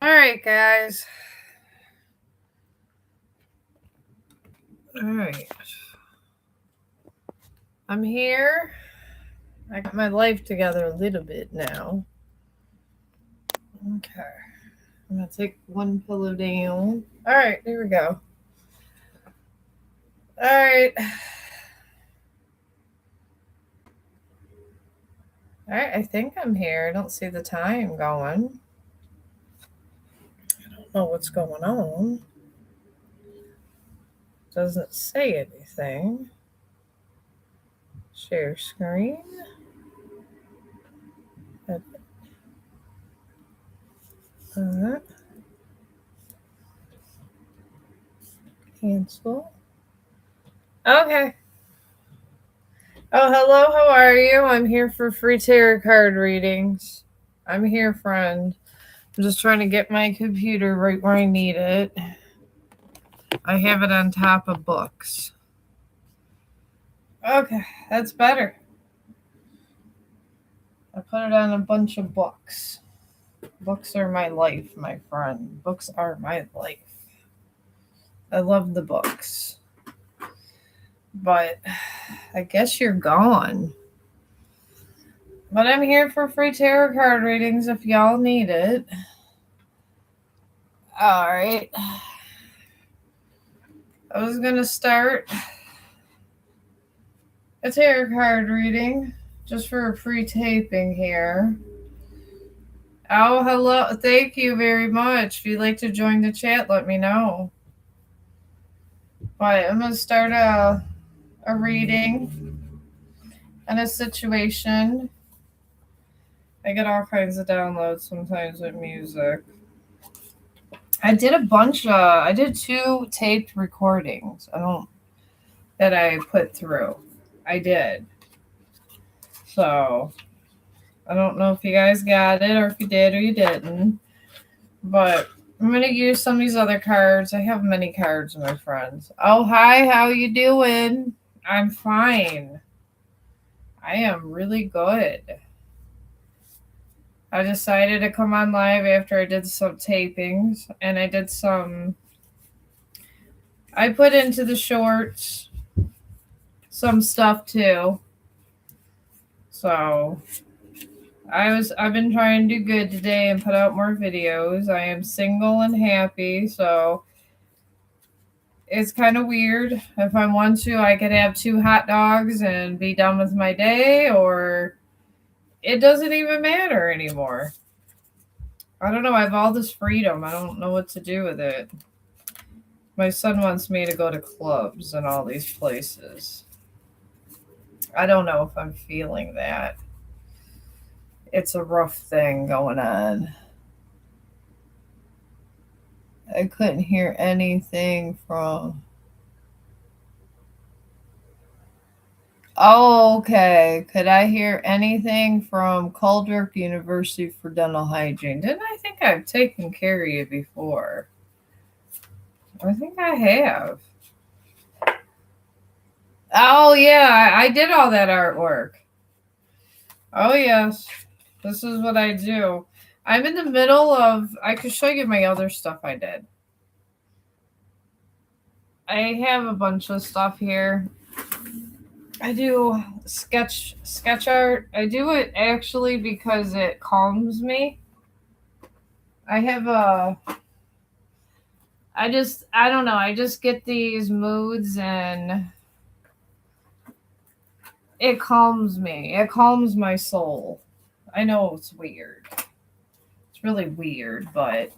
All right, guys. All right. I'm here. I got my life together a little bit now. Okay. I'm going to take one pillow down. All right, here we go. All right. All right, I think I'm here. I don't see the time going. I don't know what's going on. Doesn't say anything. Share screen. Cancel. Okay. Oh, hello. How are you? I'm here for free tarot card readings. I'm here, friend. I'm just trying to get my computer right where I need it. I have it on top of books. Okay, that's better. I put it on a bunch of books. Books are my life, my friend. Books are my life. I love the books. But I guess you're gone. But I'm here for free tarot card readings if y'all need it. Alright. I was going to start a tarot card reading just for a free taping here. Oh, hello. Thank you very much. If you'd like to join the chat, let me know. But I'm going to start a reading and a situation. I get all kinds of downloads sometimes with music. I did 2 taped recordings. That I put through. I did. So, I don't know if you guys got it or if you did or you didn't. But I'm going to use some of these other cards. I have many cards, my friends. Oh, hi. How you doing? I'm fine. I am really good. I decided to come on live after I did some tapings. And I put into the shorts some stuff too. So I've been trying to do good today and put out more videos. I am single and happy, so it's kind of weird. If I want to, I could have 2 hot dogs and be done with my day, or it doesn't even matter anymore. I don't know. I have all this freedom. I don't know what to do with it. My son wants me to go to clubs and all these places. I don't know if I'm feeling that. It's a rough thing going on. I couldn't hear anything from... Oh, okay. Could I hear anything from Coldrick University for Dental Hygiene? Didn't I think I've taken care of you before? I think I have. Oh, yeah. I did all that artwork. Oh, yes. This is what I do. I'm in the middle of... I could show you my other stuff I did. I have a bunch of stuff here. I do sketch art. I do it actually because it calms me. I don't know. I just get these moods and it calms me. It calms my soul. I know it's weird. It's really weird, but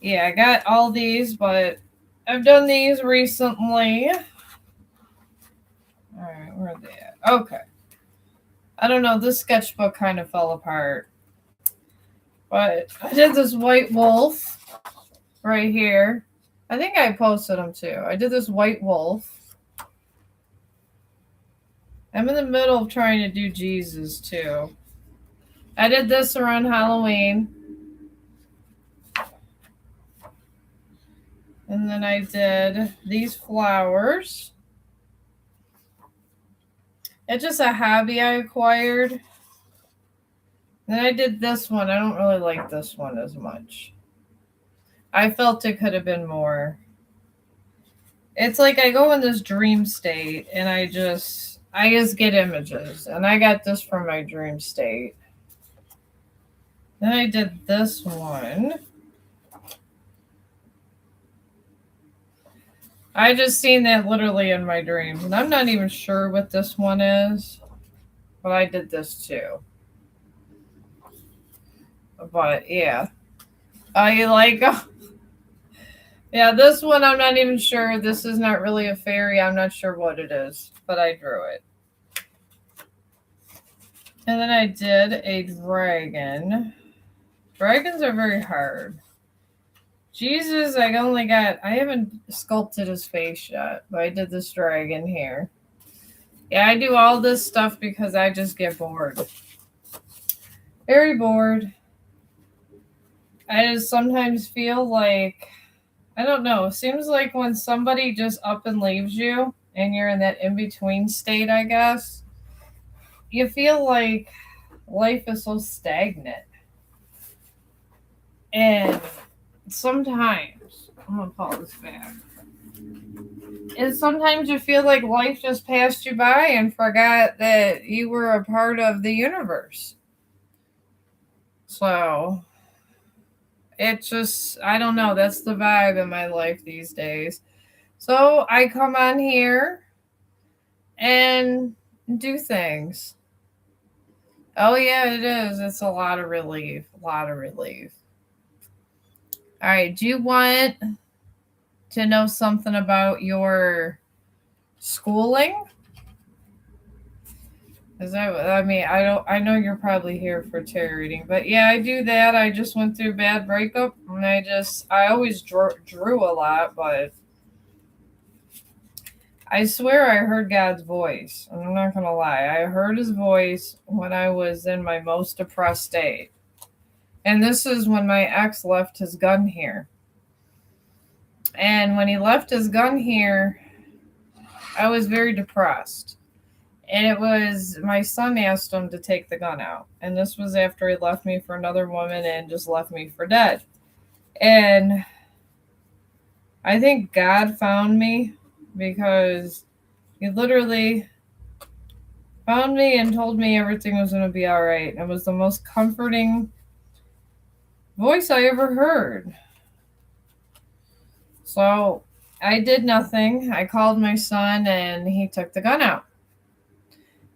yeah, I got all these, but I've done these recently. All right, where are they at? Okay. I don't know. This sketchbook kind of fell apart. But I did this white wolf right here. I think I posted them too. I did this white wolf. I'm in the middle of trying to do Jesus too. I did this around Halloween. And then I did these flowers. It's just a hobby I acquired. Then I did this one. I don't really like this one as much. I felt it could have been more. It's like I go in this dream state and I just get images. And I got this from my dream state. Then I did this one. I just seen that literally in my dreams. And I'm not even sure what this one is. But I did this too. But yeah. I like yeah, this one I'm not even sure. This is not really a fairy. I'm not sure what it is. But I drew it. And then I did a dragon. Dragons are very hard. Jesus, I haven't sculpted his face yet, but I did this dragon here. Yeah, I do all this stuff because I just get bored. Very bored. I just sometimes feel like, I don't know, it seems like when somebody just up and leaves you and you're in that in-between state, I guess, you feel like life is so stagnant. And sometimes, I'm going to pull this back. And sometimes you feel like life just passed you by and forgot that you were a part of the universe. So it just, I don't know, that's the vibe in my life these days. So I come on here and do things. Oh, yeah, it is. It's a lot of relief. A lot of relief. All right. Do you want to know something about your schooling? I know you're probably here for tarot reading, but yeah, I do that. I just went through a bad breakup, and I always drew a lot, but I swear I heard God's voice. I'm not gonna lie, I heard His voice when I was in my most depressed state, and this is when my ex left his gun here. And when he left his gun here, I was very depressed. And it was my son asked him to take the gun out. And this was after he left me for another woman and just left me for dead. And I think God found me because He literally found me and told me everything was going to be all right. It was the most comforting voice I ever heard. So I did nothing. I called my son and he took the gun out.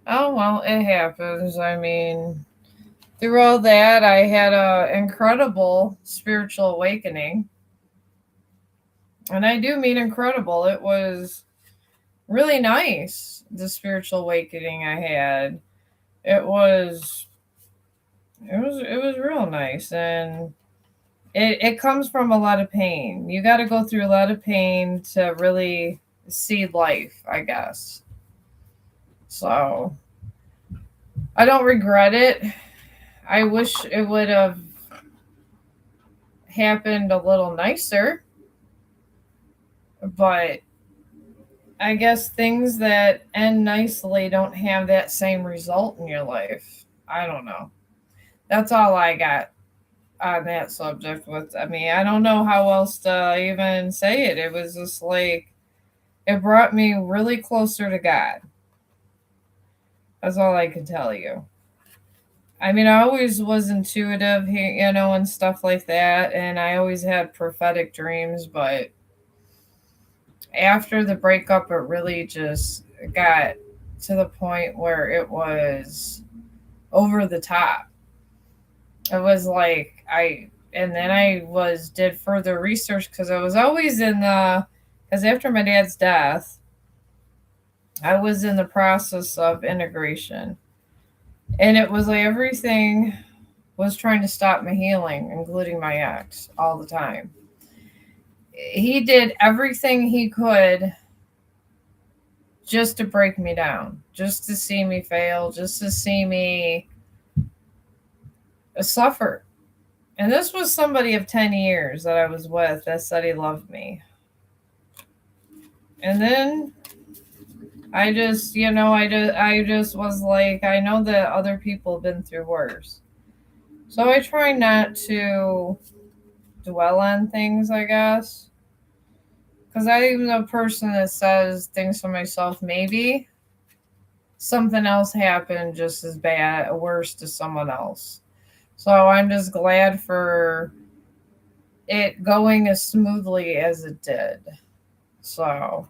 Oh, well, it happens. I mean, through all that, I had an incredible spiritual awakening. And I do mean incredible. It was really nice, the spiritual awakening I had. It was real nice. And it comes from a lot of pain. You got to go through a lot of pain to really see life, I guess. So I don't regret it. I wish it would have happened a little nicer. But I guess things that end nicely don't have that same result in your life. I don't know. That's all I got on that subject. I don't know how else to even say it. It was just like, it brought me really closer to God. That's all I can tell you. I mean, I always was intuitive, and stuff like that. And I always had prophetic dreams, but after the breakup, it really just got to the point where it was over the top. It was like did further research because I was always because after my dad's death, I was in the process of integration. And it was like everything was trying to stop my healing, including my ex, all the time. He did everything he could just to break me down, just to see me fail, just to see me suffer. And this was somebody of 10 years that I was with that said he loved me. And then I just was like, I know that other people have been through worse. So I try not to dwell on things, I guess. Because I'm the person that says things to myself, maybe something else happened just as bad, worse to someone else. So I'm just glad for it going as smoothly as it did. So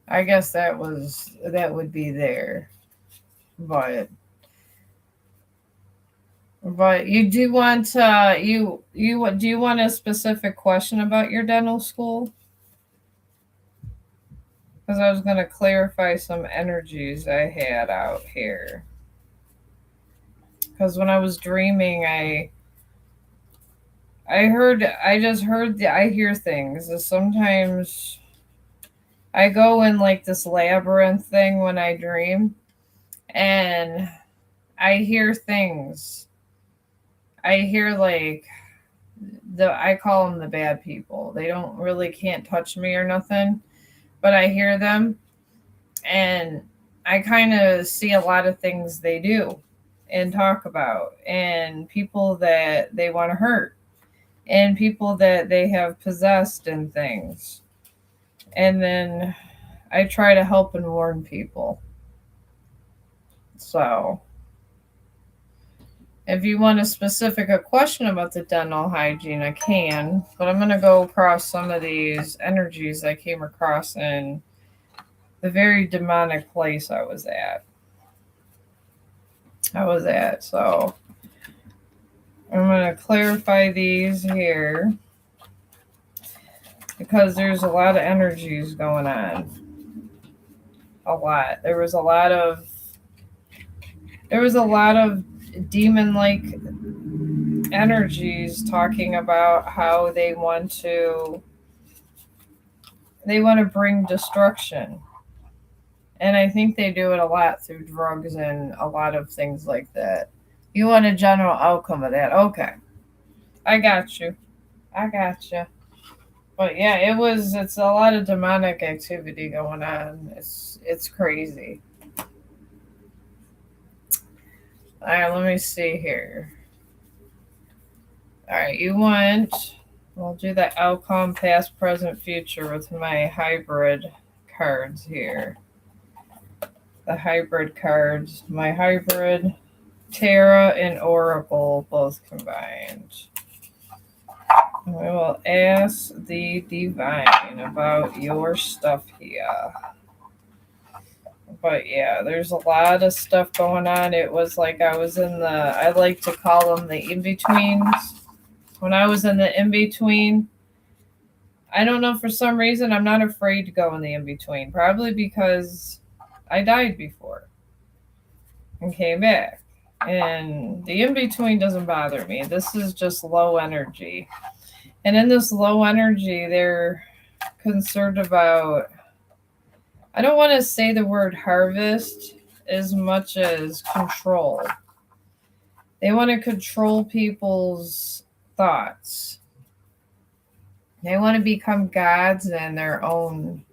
I guess that would be there. But you do want do you want a specific question about your dental school? Because I was going to clarify some energies I had out here. Because when I was dreaming, I just heard I hear things. Sometimes I go in like this labyrinth thing when I dream, and I hear things. I hear like I call them the bad people. They don't really can't touch me or nothing, but I hear them, and I kind of see a lot of things they do and talk about, and people that they want to hurt, and people that they have possessed and things. And then I try to help and warn people. So if you want a question about the dental hygiene, I can, but I'm going to go across some of these energies I came across in the very demonic place I was at. So I'm going to clarify these here because there's a lot of energies going on. A lot. There was a lot of demon like energies talking about how they want to bring destruction. And I think they do it a lot through drugs and a lot of things like that. You want a general outcome of that. Okay. I got you. But yeah, it's a lot of demonic activity going on. It's crazy. All right, let me see here. All right, we'll do the outcome, past, present, future with my hybrid cards here. The hybrid cards, my hybrid Tarot and Oracle both combined. We will ask the divine about your stuff here. But yeah, there's a lot of stuff going on. It was like I like to call them the in-betweens. When I was in the in-between, I don't know, for some reason, I'm not afraid to go in the in-between. Probably because I died before and came back. And the in-between doesn't bother me. This is just low energy. And in this low energy, they're concerned about, I don't want to say the word harvest as much as control. They want to control people's thoughts. They want to become gods in their own.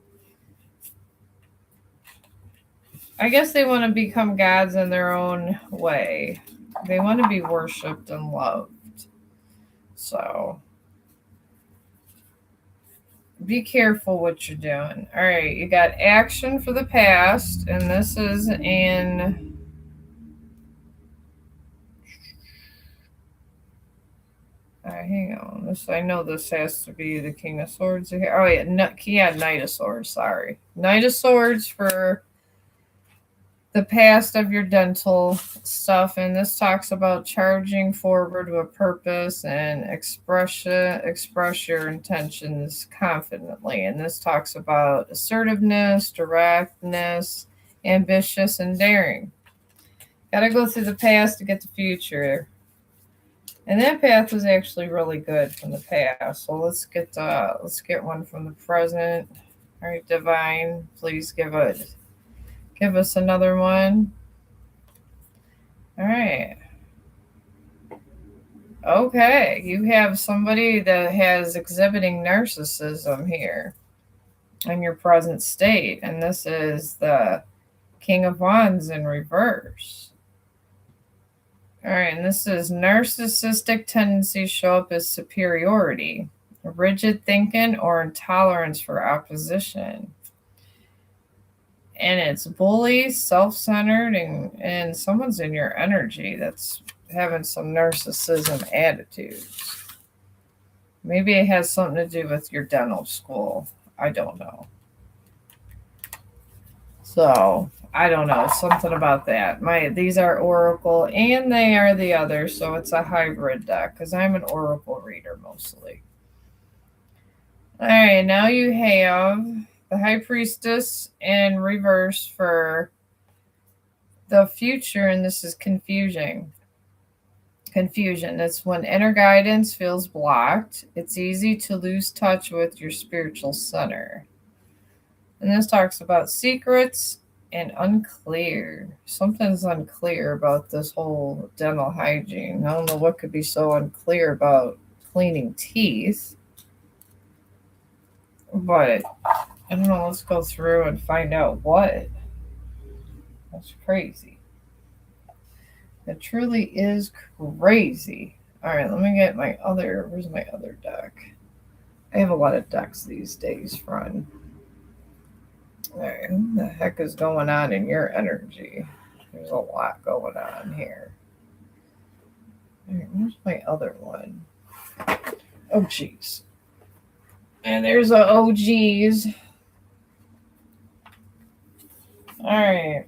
I guess they want to become gods in their own way. They want to be worshipped and loved. So be careful what you're doing. All right, you got action for the past, and this is in. Hang on. I know this has to be the King of Swords here. Oh yeah, Knight of Swords. Sorry, Knight of Swords for the past of your dental stuff, and this talks about charging forward with purpose and express your intentions confidently. And this talks about assertiveness, directness, ambitious, and daring. Got to go through the past to get the future. And that path was actually really good from the past. So let's get one from the present. All right, divine, please give us another one. All right. Okay, you have somebody that has exhibiting narcissism here in your present state, and this is the King of Wands in reverse. All right, and this is narcissistic tendencies show up as superiority, rigid thinking, or intolerance for opposition. And it's bully, self-centered, and someone's in your energy that's having some narcissism attitudes. Maybe it has something to do with your dental school. I don't know. So I don't know, something about that. These are Oracle and they are the other, so it's a hybrid deck because I'm an Oracle reader mostly. All right, now you have the High Priestess in reverse for the future, and this is confusion. It's when inner guidance feels blocked. It's easy to lose touch with your spiritual center. And this talks about secrets and unclear. Something's unclear about this whole dental hygiene. I don't know what could be so unclear about cleaning teeth. But I don't know. Let's go through and find out what. That's crazy. It truly is crazy. All right, let me get my other. Where's my other deck? I have a lot of decks these days, friend. All right, what the heck is going on in your energy? There's a lot going on here. All right, where's my other one? Oh, jeez. And there's a OGs. All right.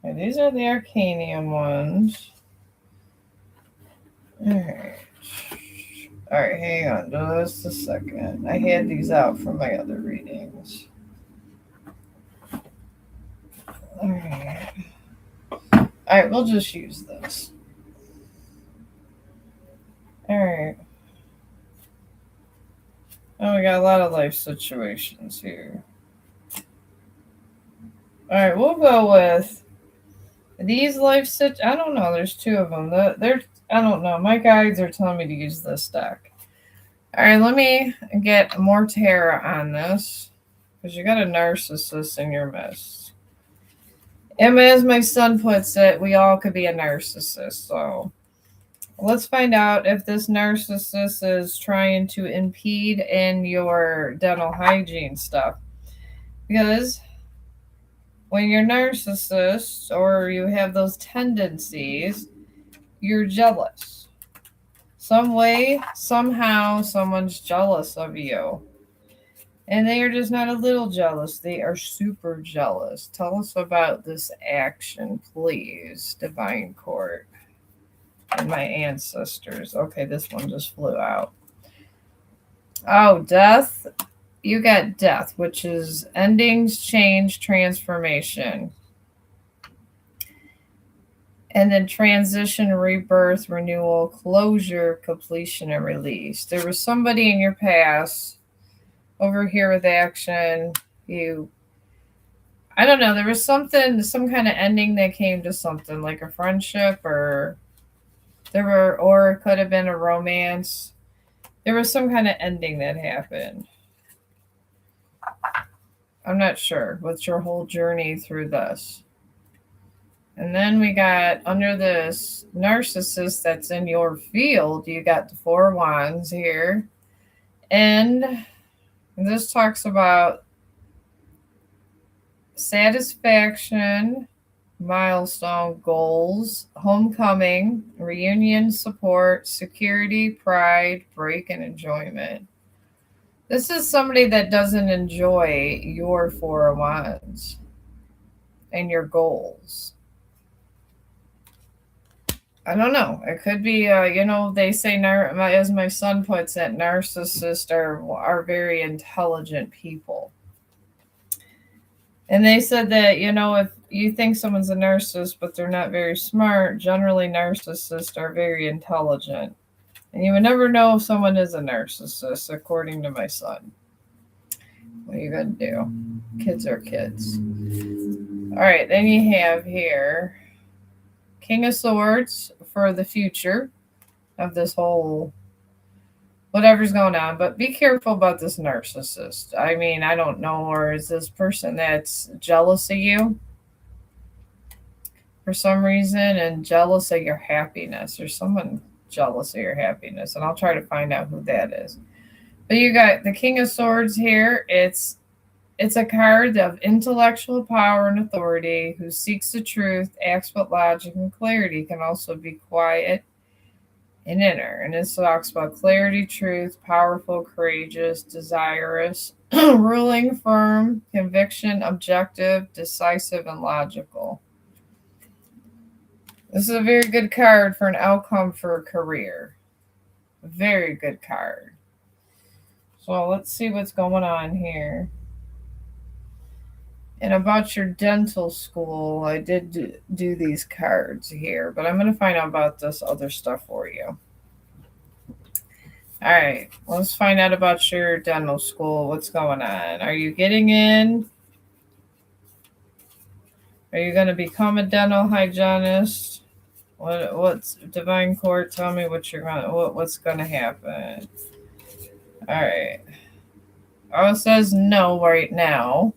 Okay, these are the Arcanium ones. All right. All right, hang on just a second. I had these out from my other readings. All right. All right, we'll just use this. All right. Oh, we got a lot of life situations here. All right, we'll go with these life I don't know. There's two of them. I don't know. My guides are telling me to use this deck. All right, let me get more tarot on this because you got a narcissist in your midst. And as my son puts it, we all could be a narcissist. So let's find out if this narcissist is trying to impede in your dental hygiene stuff. Because when you're narcissist or you have those tendencies, you're jealous. Some way, somehow, someone's jealous of you. And they are just not a little jealous. They are super jealous. Tell us about this action, please, Divine Court. And my ancestors. Okay, this one just flew out. Oh, death. You got death, which is endings, change, transformation. And then transition, rebirth, renewal, closure, completion, and release. There was somebody in your past over here with action. I don't know, there was some kind of ending that came to something like a friendship or it could have been a romance. There was some kind of ending that happened. I'm not sure what's your whole journey through this. And then we got under this narcissist that's in your field, you got the Four Wands here. And this talks about satisfaction, milestone, goals, homecoming, reunion, support, security, pride, break, and enjoyment. This is somebody that doesn't enjoy your Four of Wands and your goals. I don't know. It could be, they say, as my son puts it, narcissists are very intelligent people. And they said that, if you think someone's a narcissist, but they're not very smart, generally narcissists are very intelligent. And you would never know if someone is a narcissist, according to my son. What are you going to do? Kids are kids. All right, then you have here King of Swords for the future of this whole whatever's going on. But be careful about this narcissist. I mean, I don't know, or is this person that's jealous of you? for some reason and jealous of your happiness. There's someone jealous of your happiness, and I'll try to find out who that is. But you got the King of Swords here. It's a card of intellectual power and authority who seeks the truth, acts with logic and clarity, can also be quiet and inner. And this talks about clarity, truth, powerful, courageous, desirous, ruling, firm, conviction, objective, decisive, and logical. This is a very good card for an outcome for a career. Very good card. So let's see what's going on here. And about your dental school, I did do these cards here, but I'm going to find out about this other stuff for you. All right, let's find out about your dental school. What's going on? Are you getting in? Are you going to become a dental hygienist? What's Divine Court? Tell me what's going to happen. All right. Oh, it says no right now.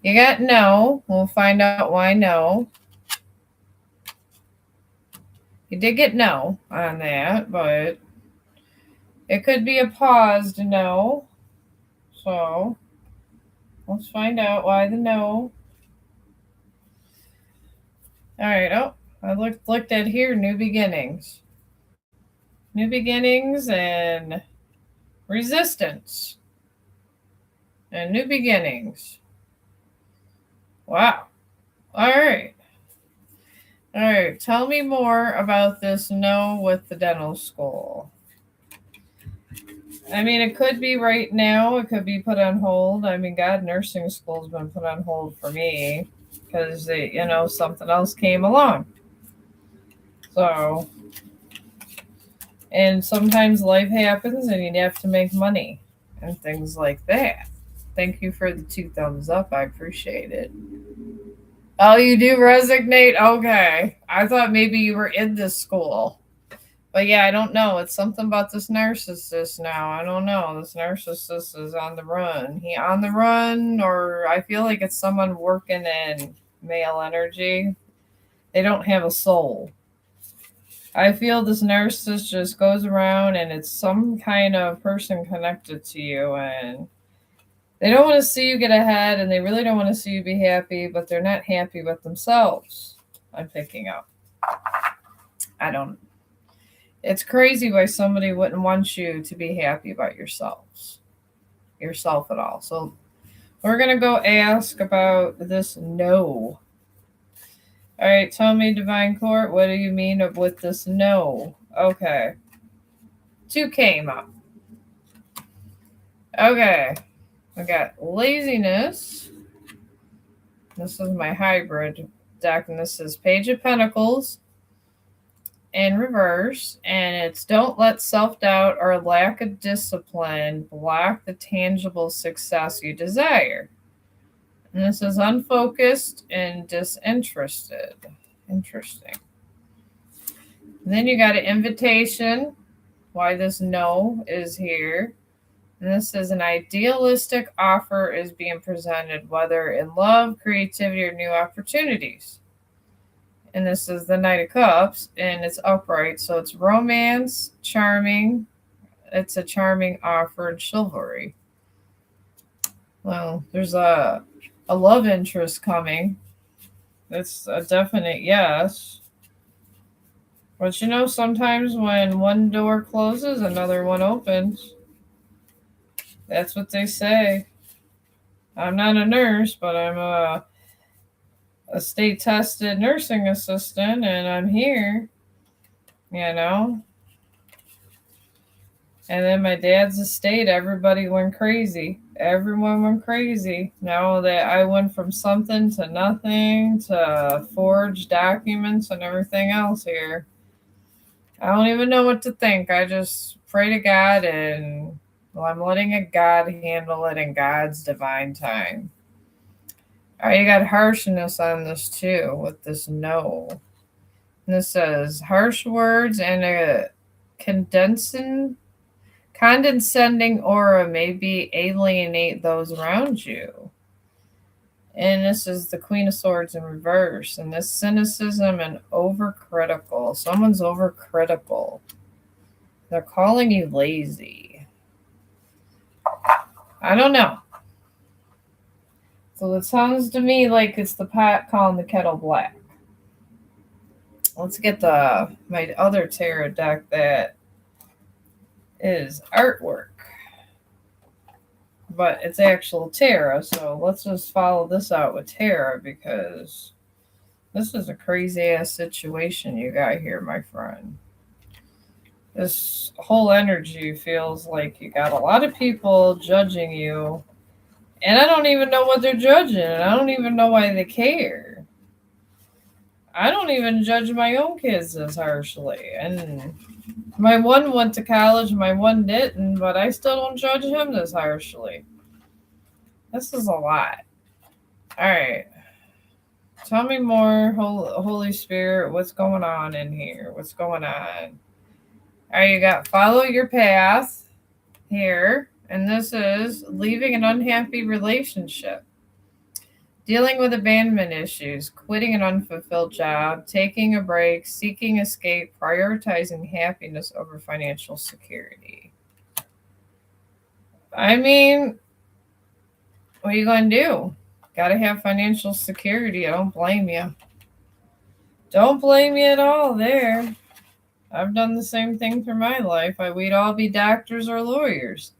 You got no. We'll find out why no. You did get no on that, but it could be a paused no. So let's find out why the no. All right. Oh, I looked at here. New beginnings. New beginnings and resistance. And new beginnings. Wow. All right. All right. Tell me more about this no with the dental school. I mean, it could be right now. It could be put on hold. I mean, God, nursing school's been put on hold for me because something else came along. So, and sometimes life happens and you have to make money and things like that. Thank you for the 2 thumbs up. I appreciate it. Oh, you do resignate? Okay. I thought maybe you were in this school. But yeah, I don't know. It's something about this narcissist now. I don't know. This narcissist is on the run. He on the run, or I feel like it's someone working in male energy. They don't have a soul. I feel this narcissist just goes around and it's some kind of person connected to you, and they don't want to see you get ahead, and they really don't want to see you be happy, but they're not happy with themselves. I'm picking up. It's crazy why somebody wouldn't want you to be happy about yourself at all. So we're going to go ask about this no. All right, tell me, Divine Court, what do you mean with this no? Okay. 2 came up. Okay. I got laziness. This is my hybrid deck, and this is Page of Pentacles in reverse, and it's don't let self-doubt or lack of discipline block the tangible success you desire. And this is unfocused and disinterested. Interesting. And then you got an invitation, why this no is here. And this is an idealistic offer is being presented, whether in love, creativity, or new opportunities. And this is the Knight of Cups, and it's upright. So it's romance, charming. It's a charming offer and chivalry. Well, there's a love interest coming. That's a definite yes. But sometimes when one door closes, another one opens. That's what they say. I'm not a nurse, but I'm a state-tested nursing assistant, and I'm here, And then my dad's estate, everybody went crazy. Everyone went crazy. Now that I went from something to nothing to forged documents and everything else here. I don't even know what to think. I just pray to God, and I'm letting a God handle it in God's divine time. All right, you got harshness on this too with this no. And this says harsh words and a condescending aura maybe alienate those around you. And this is the Queen of Swords in reverse. And this cynicism and overcritical. Someone's overcritical. They're calling you lazy. I don't know. So it sounds to me like it's the pot calling the kettle black. Let's get my other tarot deck that is artwork. But it's actual tarot, so let's just follow this out with tarot because this is a crazy ass situation you got here, my friend. This whole energy feels like you got a lot of people judging you, and I don't even know what they're judging, and I don't even know why they care. I don't even judge my own kids as harshly, and my one went to college, my one didn't, but I still don't judge him as harshly. This is a lot. All right. Tell me more, Holy Spirit. What's going on in here? What's going on? All right, you got follow your path here. And this is leaving an unhappy relationship, dealing with abandonment issues, quitting an unfulfilled job, taking a break, seeking escape, prioritizing happiness over financial security. I mean, what are you going to do? Got to have financial security. I don't blame you. Don't blame you at all there. I've done the same thing through my life. We'd all be doctors or lawyers.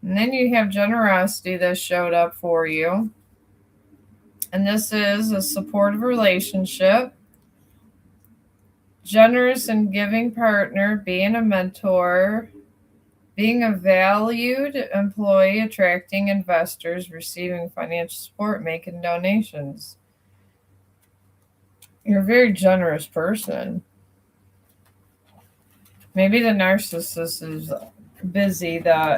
And then you have generosity that showed up for you. And this is a supportive relationship, generous and giving partner, being a mentor, being a valued employee, attracting investors, receiving financial support, making donations. You're a very generous person. Maybe the narcissist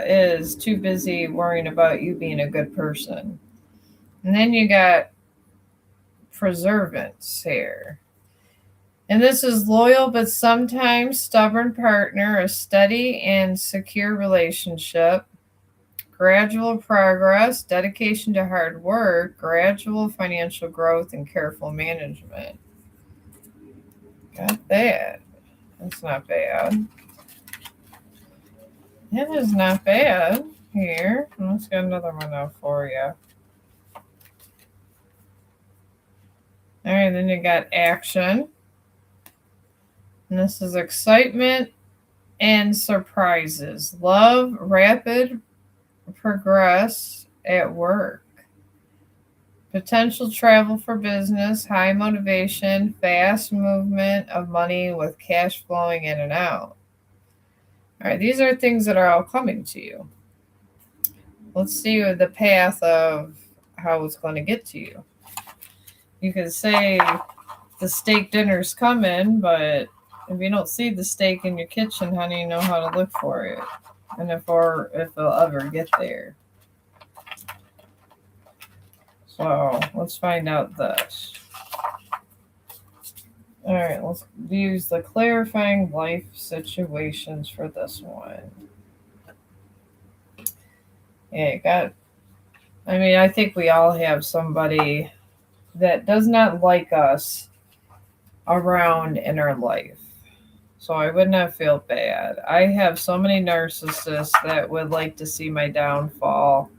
is too busy worrying about you being a good person. And then you got preservance here. And this is loyal but sometimes stubborn partner, a steady and secure relationship, gradual progress, dedication to hard work, gradual financial growth, and careful management. Got that. That's not bad. It is not bad here. Let's get another one out for you. All right, then you got action. And this is excitement and surprises. Love, rapid progress at work. Potential travel for business, high motivation, fast movement of money with cash flowing in and out. All right, these are things that are all coming to you. Let's see the path of how it's going to get to you. You could say the steak dinner's coming, but if you don't see the steak in your kitchen, how do you know how to look for it? And if it'll ever get there. So let's find out this. All right, let's use the clarifying life situations for this one. Yeah, I think we all have somebody that does not like us around in our life. So I would not feel bad. I have so many narcissists that would like to see my downfall.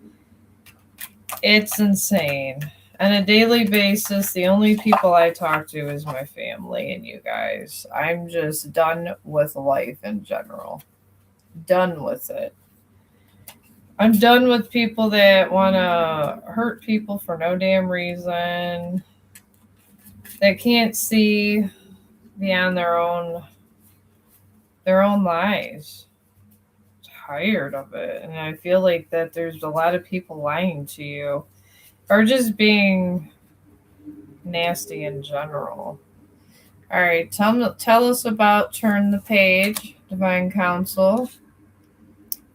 It's insane. On a daily basis, the only people I talk to is my family and you guys. I'm just done with life in general. Done with it. I'm done with people that want to hurt people for no damn reason. That can't see beyond their own lives. Tired of it. And I feel like that there's a lot of people lying to you or just being nasty in general. All right, tell us about Turn the Page, Divine Counsel,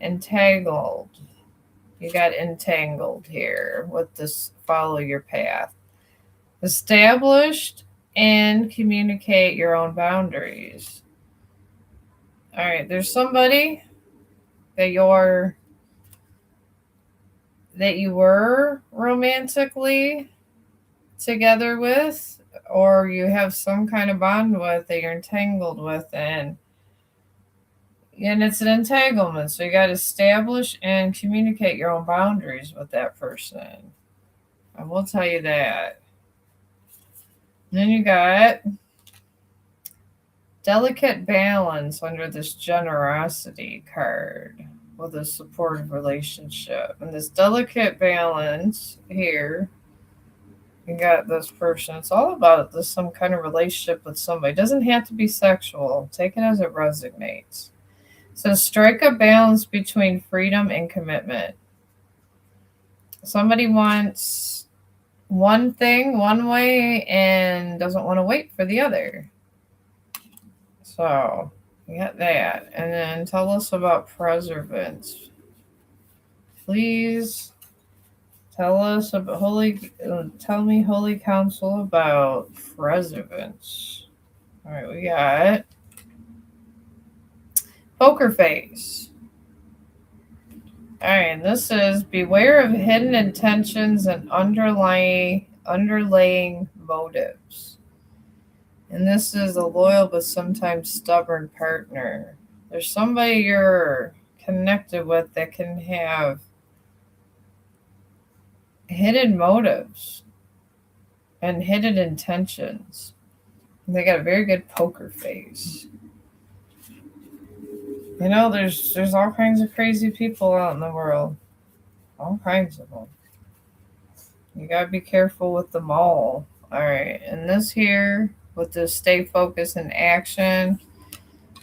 Entangled. You got entangled here with this follow your path. Established and communicate your own boundaries. All right, there's somebody that that you were romantically together with, or you have some kind of bond with that you're entangled with, and it's an entanglement. So you got to establish and communicate your own boundaries with that person. I will tell you that. And then you got delicate balance under this generosity card with a supportive relationship. And this delicate balance here, you got this person. It's all about this some kind of relationship with somebody. It doesn't have to be sexual. Take it as it resonates. So strike a balance between freedom and commitment. Somebody wants one thing one way and doesn't want to wait for the other. So you got that. And then tell us about preservance. Please tell us about tell me, Holy Council, about preservance. All right, we got poker face. All right, and this is beware of hidden intentions and underlying motives. And this is a loyal but sometimes stubborn partner. There's somebody you're connected with that can have hidden motives and hidden intentions. And they got a very good poker face. There's all kinds of crazy people out in the world. All kinds of them. You gotta be careful with them all. Alright, and this here, with this stay focused and action,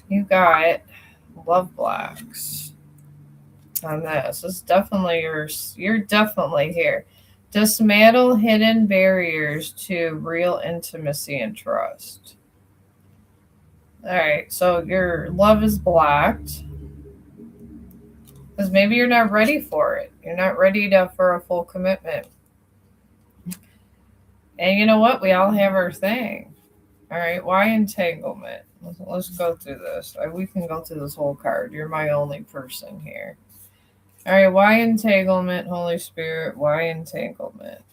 you got love blocks on this. This is definitely you're definitely here. Dismantle hidden barriers to real intimacy and trust. All right, so your love is blocked because maybe you're not ready for it. You're not ready for a full commitment. And you know what? We all have our thing. All right, why entanglement? Let's go through this. We can go through this whole card. You're my only person here. All right, why entanglement, Holy Spirit? Why entanglement?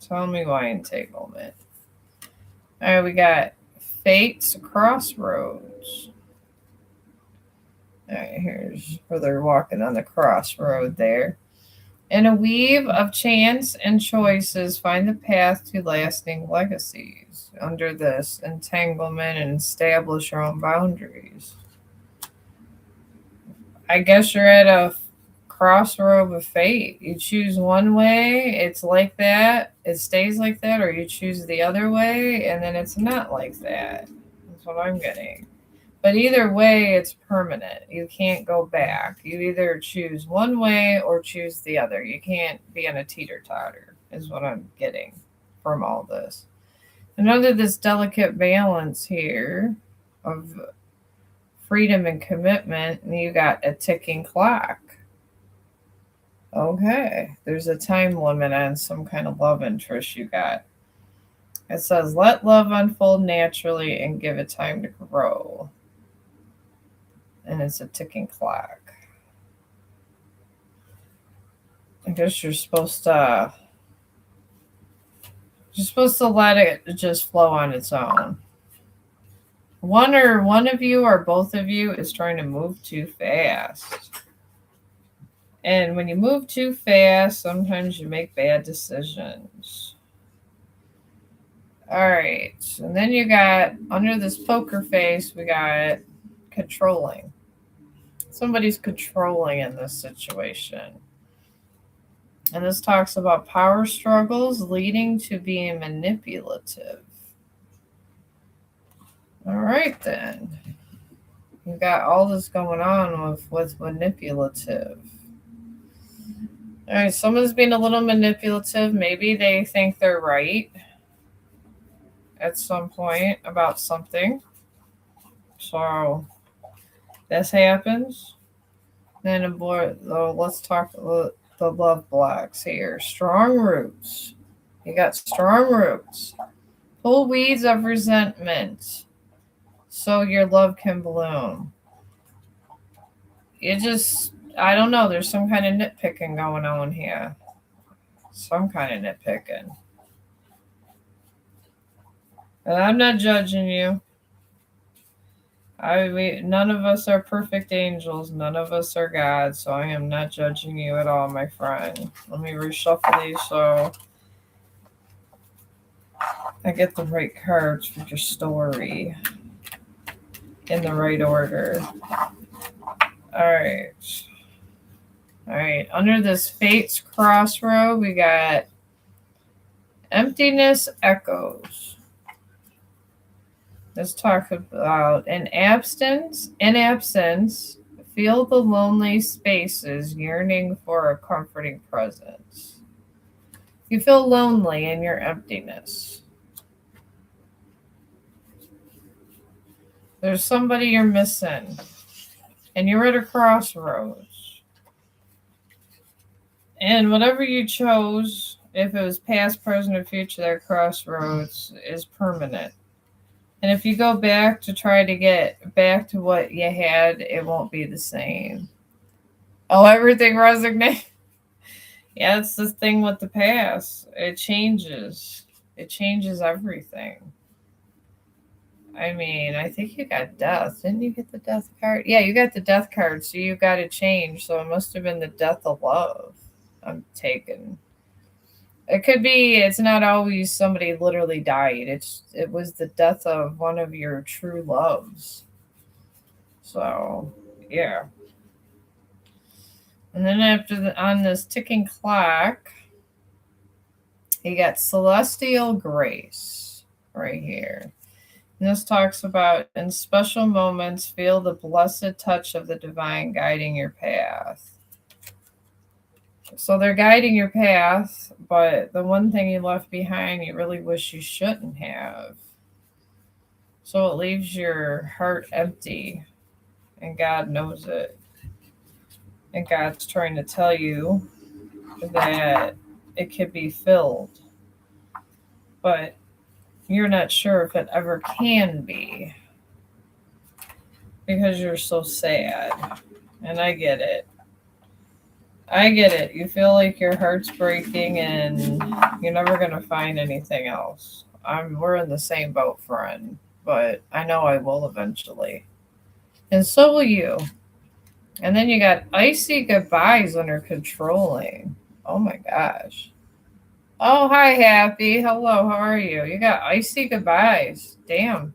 Tell me why entanglement. All right, we got Fate's Crossroads. All right, here's where they're walking on the crossroad there. In a weave of chance and choices, find the path to lasting legacies under this entanglement and establish your own boundaries. I guess you're at a crossroad of fate. You choose one way, it's like that, it stays like that, or you choose the other way, and then it's not like that. That's what I'm getting. But either way, it's permanent. You can't go back. You either choose one way or choose the other. You can't be on a teeter-totter, is what I'm getting from all this. And under this delicate balance here of freedom and commitment, you got a ticking clock. Okay, there's a time limit on some kind of love interest you got. It says, let love unfold naturally and give it time to grow. And it's a ticking clock. I guess you're supposed to let it just flow on its own. One of you or both of you is trying to move too fast. And when you move too fast, sometimes you make bad decisions. All right. And then you got, under this poker face, we got controlling. Somebody's controlling in this situation. And this talks about power struggles leading to being manipulative. All right, then. You've got all this going on with manipulative. All right, someone's being a little manipulative. Maybe they think they're right at some point about something. So this happens. Then let's talk the love blocks here. Strong roots. You got strong roots. Pull weeds of resentment so your love can bloom. You just, I don't know. There's some kind of nitpicking going on here. Some kind of nitpicking. And I'm not judging you. None of us are perfect angels. None of us are God. So I am not judging you at all, my friend. Let me reshuffle these so I get the right cards for your story in the right order. All right. All right. Under this Fate's Crossroad, we got Emptiness Echoes. Let's talk about in absence, feel the lonely spaces yearning for a comforting presence. You feel lonely in your emptiness. There's somebody you're missing, and you're at a crossroads. And whatever you chose, if it was past, present, or future, that crossroads is permanent. And if you go back to try to get back to what you had, it won't be the same. Oh, everything resonates. Yeah, it's the thing with the past. It changes. It changes everything. I mean, I think you got death. Didn't you get the death card? Yeah, you got the death card, so you got to change. So it must have been the death of love. I'm taking. It could be. It's not always somebody literally died. It was the death of one of your true loves. So yeah. And then on this ticking clock, you got Celestial Grace right here. And this talks about in special moments, feel the blessed touch of the divine guiding your path. So they're guiding your path, but the one thing you left behind, you really wish you shouldn't have. So it leaves your heart empty, and God knows it. And God's trying to tell you that it could be filled, but you're not sure if it ever can be because you're so sad. And I get it. I get it. You feel like your heart's breaking and you're never going to find anything else. We're in the same boat, friend, but I know I will eventually. And so will you. And then you got icy goodbyes under controlling. Oh my gosh. Oh, hi, Happy. Hello, how are you? You got icy goodbyes. Damn.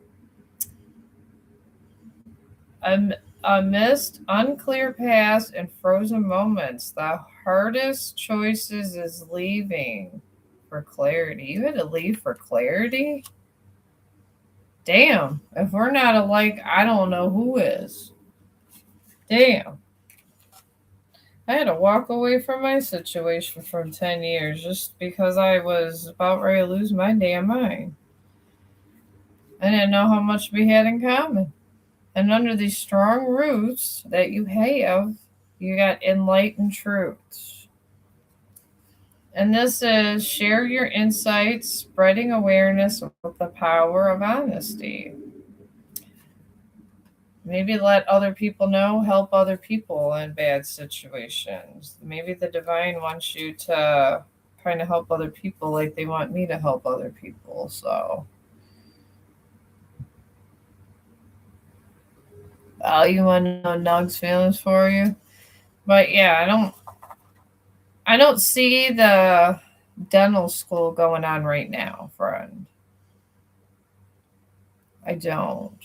Amidst unclear paths and frozen moments, the hardest choices is leaving for clarity. You had to leave for clarity? Damn. If we're not alike, I don't know who is. Damn. I had to walk away from my situation for 10 years just because I was about ready to lose my damn mind. I didn't know how much we had in common. And under these strong roots that you have, you got enlightened truths. And this is share your insights, spreading awareness with the power of honesty. Maybe let other people know, help other people in bad situations. Maybe the divine wants you to kind of help other people like they want me to help other people. So, you want to know Nug's feelings for you? But yeah, I don't see the dental school going on right now, friend. I don't.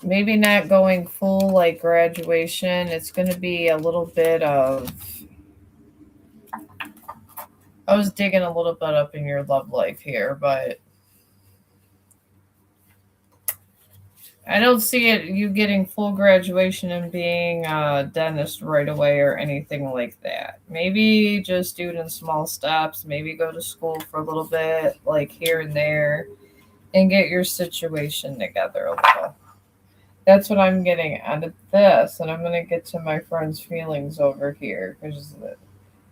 Maybe not going full like graduation. It's going to be a little bit of. I was digging a little bit up in your love life here, but I don't see you getting full graduation and being a dentist right away or anything like that. Maybe just do it in small steps. Maybe go to school for a little bit, like here and there, and get your situation together a little. That's what I'm getting out of this, and I'm going to get to my friend's feelings over here because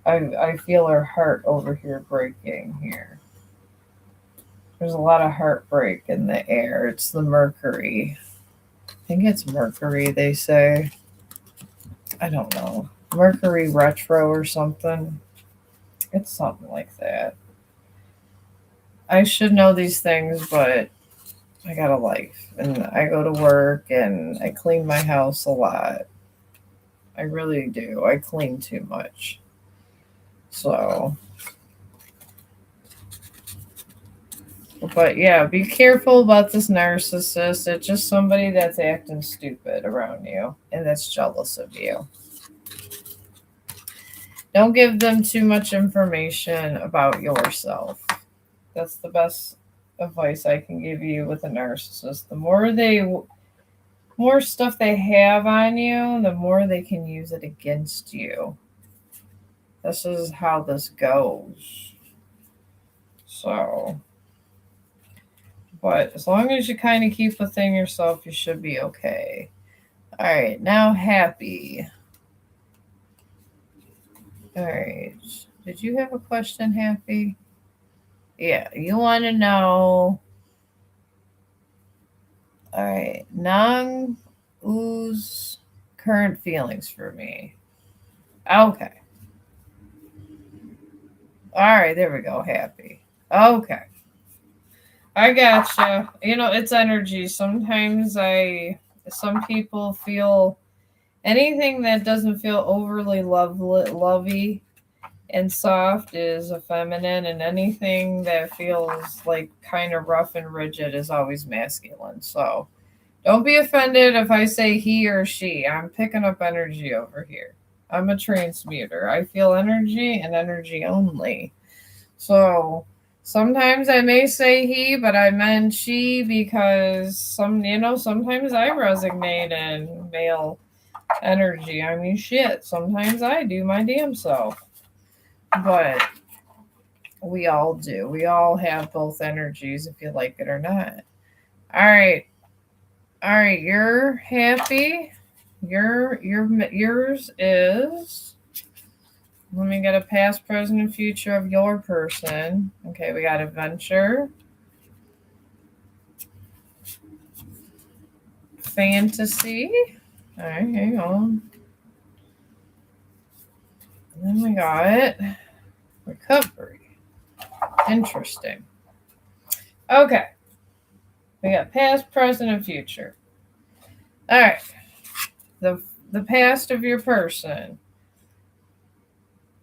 I feel her heart over here breaking here. There's a lot of heartbreak in the air. It's the Mercury think it's Mercury, they say. I don't know. Mercury retro or something. It's something like that. I should know these things, but I got a life. And I go to work and I clean my house a lot. I really do. I clean too much. So, but yeah, be careful about this narcissist. It's just somebody that's acting stupid around you and that's jealous of you. Don't give them too much information about yourself. That's the best advice I can give you with a narcissist. The more stuff they have on you, the more they can use it against you. This is how this goes. So, but as long as you kind of keep within yourself, you should be okay. All right, now Happy. All right. Did you have a question, Happy? Yeah, you want to know. All right, Nang U's current feelings for me. Okay. All right, there we go. Happy. Okay. I gotcha. It's energy. Some people feel anything that doesn't feel overly lovey and soft is a feminine, and anything that feels like kind of rough and rigid is always masculine. So don't be offended if I say he or she. I'm picking up energy over here. I'm a transmuter. I feel energy and energy only. So sometimes I may say he, but I meant she because sometimes I resonate in male energy. I mean, shit. Sometimes I do my damn self. But we all do. We all have both energies, if you like it or not. All right. All right. You're happy. Yours is. Let me get a past, present, and future of your person. Okay, we got adventure, fantasy. All right, hang on. And then we got recovery. Interesting. Okay, we got past, present, and future. All right, the past of your person.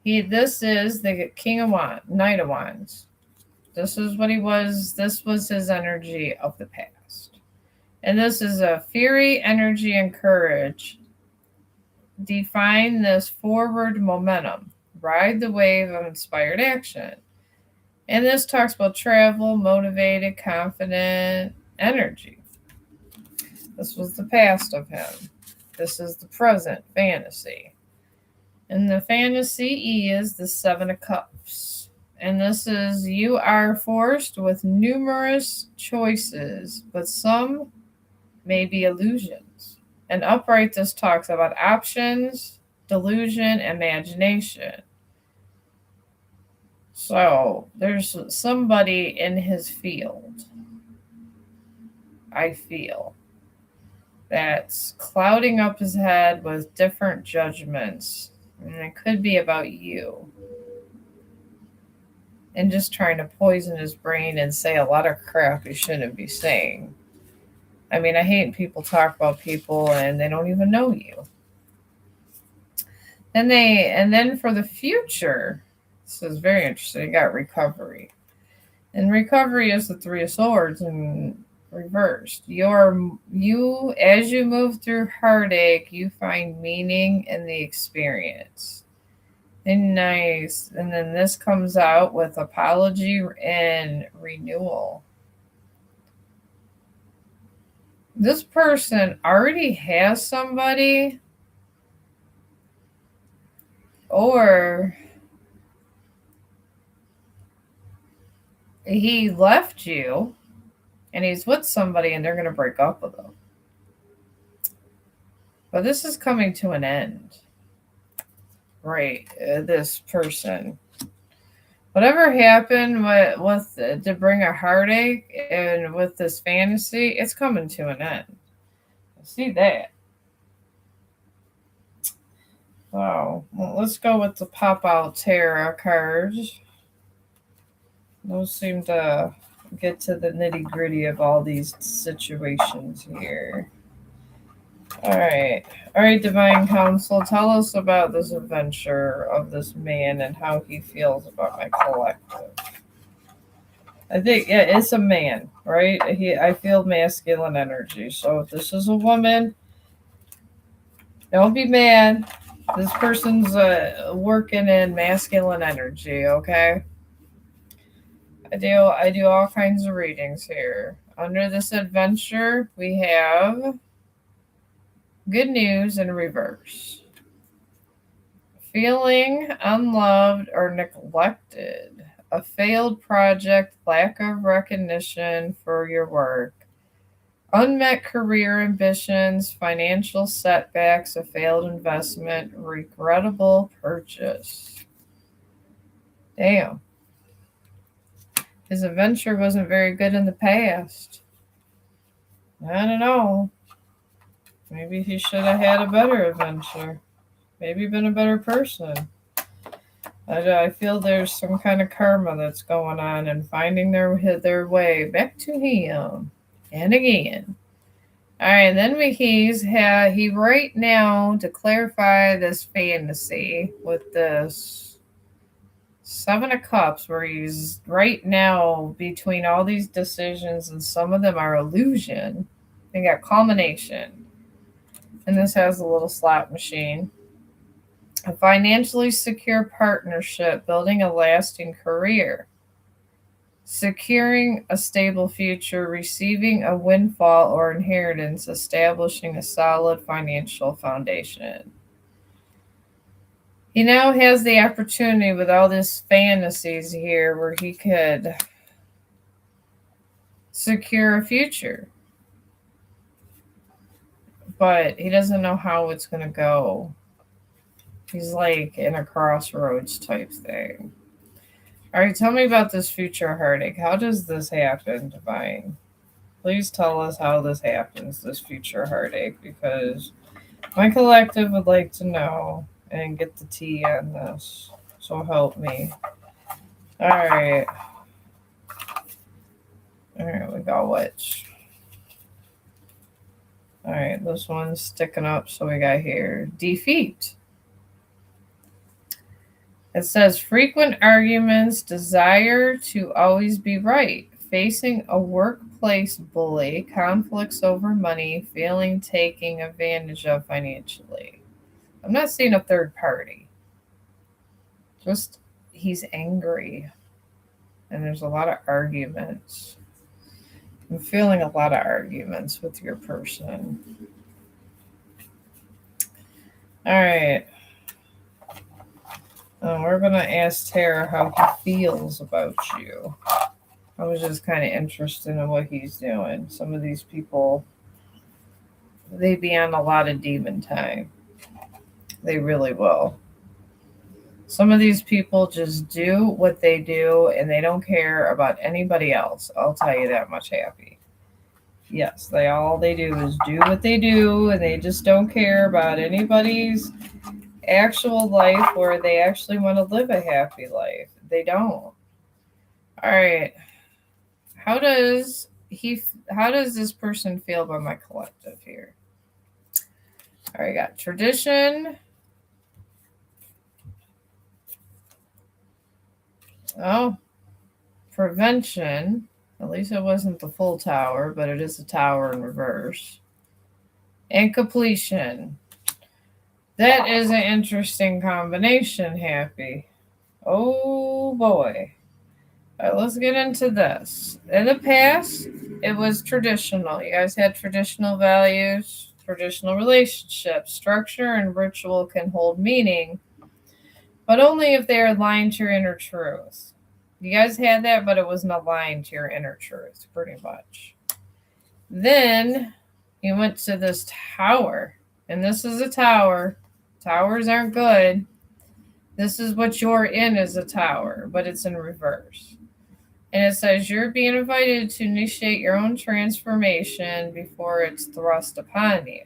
This is the King of Wands, Knight of Wands. This is what he was. This was his energy of the past. And this is a fury, energy, and courage. Define this forward momentum. Ride the wave of inspired action. And this talks about travel, motivated, confident energy. This was the past of him. This is the present, fantasy. And the fantasy is the Seven of Cups. And this is you are forced with numerous choices, but some may be illusions. And upright, this talks about options, delusion, imagination. So there's somebody in his field, I feel, that's clouding up his head with different judgments. And it could be about you. And just trying to poison his brain and say a lot of crap he shouldn't be saying. I mean, I hate people talk about people and they don't even know you. And then for the future, this is very interesting. You got recovery. And recovery is the Three of Swords in reversed. You as you move through heartache, you find meaning in the experience. And nice. And then this comes out with apology and renewal. This person already has somebody, or he left you and he's with somebody and they're going to break up with him. But this is coming to an end. Right, this person. Whatever happened with to bring a heartache and with this fantasy, it's coming to an end. See that. So let's go with the pop out tarot cards. Those seem to get to the nitty gritty of all these situations here. All right, Divine Council, tell us about this adventure of this man and how he feels about my collective. I think, yeah, it's a man, right? I feel masculine energy. So if this is a woman, don't be mad. This person's working in masculine energy, okay? I do all kinds of readings here. Under this adventure, we have good news in reverse. Feeling unloved or neglected. A failed project, lack of recognition for your work. Unmet career ambitions, financial setbacks, a failed investment, regrettable purchase. Damn. His adventure wasn't very good in the past. I don't know. Maybe he should have had a better adventure. Maybe been a better person. I feel there's some kind of karma that's going on and finding their way back to him. And again. All right, and then he right now, to clarify this fantasy with this Seven of Cups, where he's right now between all these decisions, and some of them are illusion. They got culmination. And this has a little slot machine. A financially secure partnership, building a lasting career. Securing a stable future, receiving a windfall or inheritance, establishing a solid financial foundation. He now has the opportunity with all these fantasies here where he could secure a future. But he doesn't know how it's going to go. He's like in a crossroads type thing. All right, tell me about this future heartache. How does this happen, Divine? Please tell us how this happens, this future heartache, because my collective would like to know and get the tea on this. So help me. All right. All right, we got Witch. All right, this one's sticking up, so we got here defeat. It says frequent arguments, desire to always be right, facing a workplace bully, conflicts over money, feeling taken advantage of financially. I'm not seeing a third party. Just he's angry. And there's a lot of arguments. I'm feeling a lot of arguments with your person. All right. We're going to ask Tara how he feels about you. I was just kind of interested in what he's doing. Some of these people, they be on a lot of demon time. They really will. Some of these people just do what they do and they don't care about anybody else. I'll tell you that much, Happy. Yes, all they do is do what they do and they just don't care about anybody's actual life where they actually want to live a happy life. They don't. All right. How does this person feel about my collective here? All right, got tradition. Oh, prevention. At least it wasn't the full tower, but it is a tower in reverse. And completion. That is an interesting combination, Happy. Oh, boy. All right, let's get into this. In the past, it was traditional. You guys had traditional values, traditional relationships. Structure and ritual can hold meaning, but only if they are aligned to your inner truth. You guys had that, but it wasn't aligned to your inner truth, pretty much. Then you went to this tower, and this is a tower. Towers aren't good. This is what you're in as a tower, but it's in reverse. And it says you're being invited to initiate your own transformation before it's thrust upon you.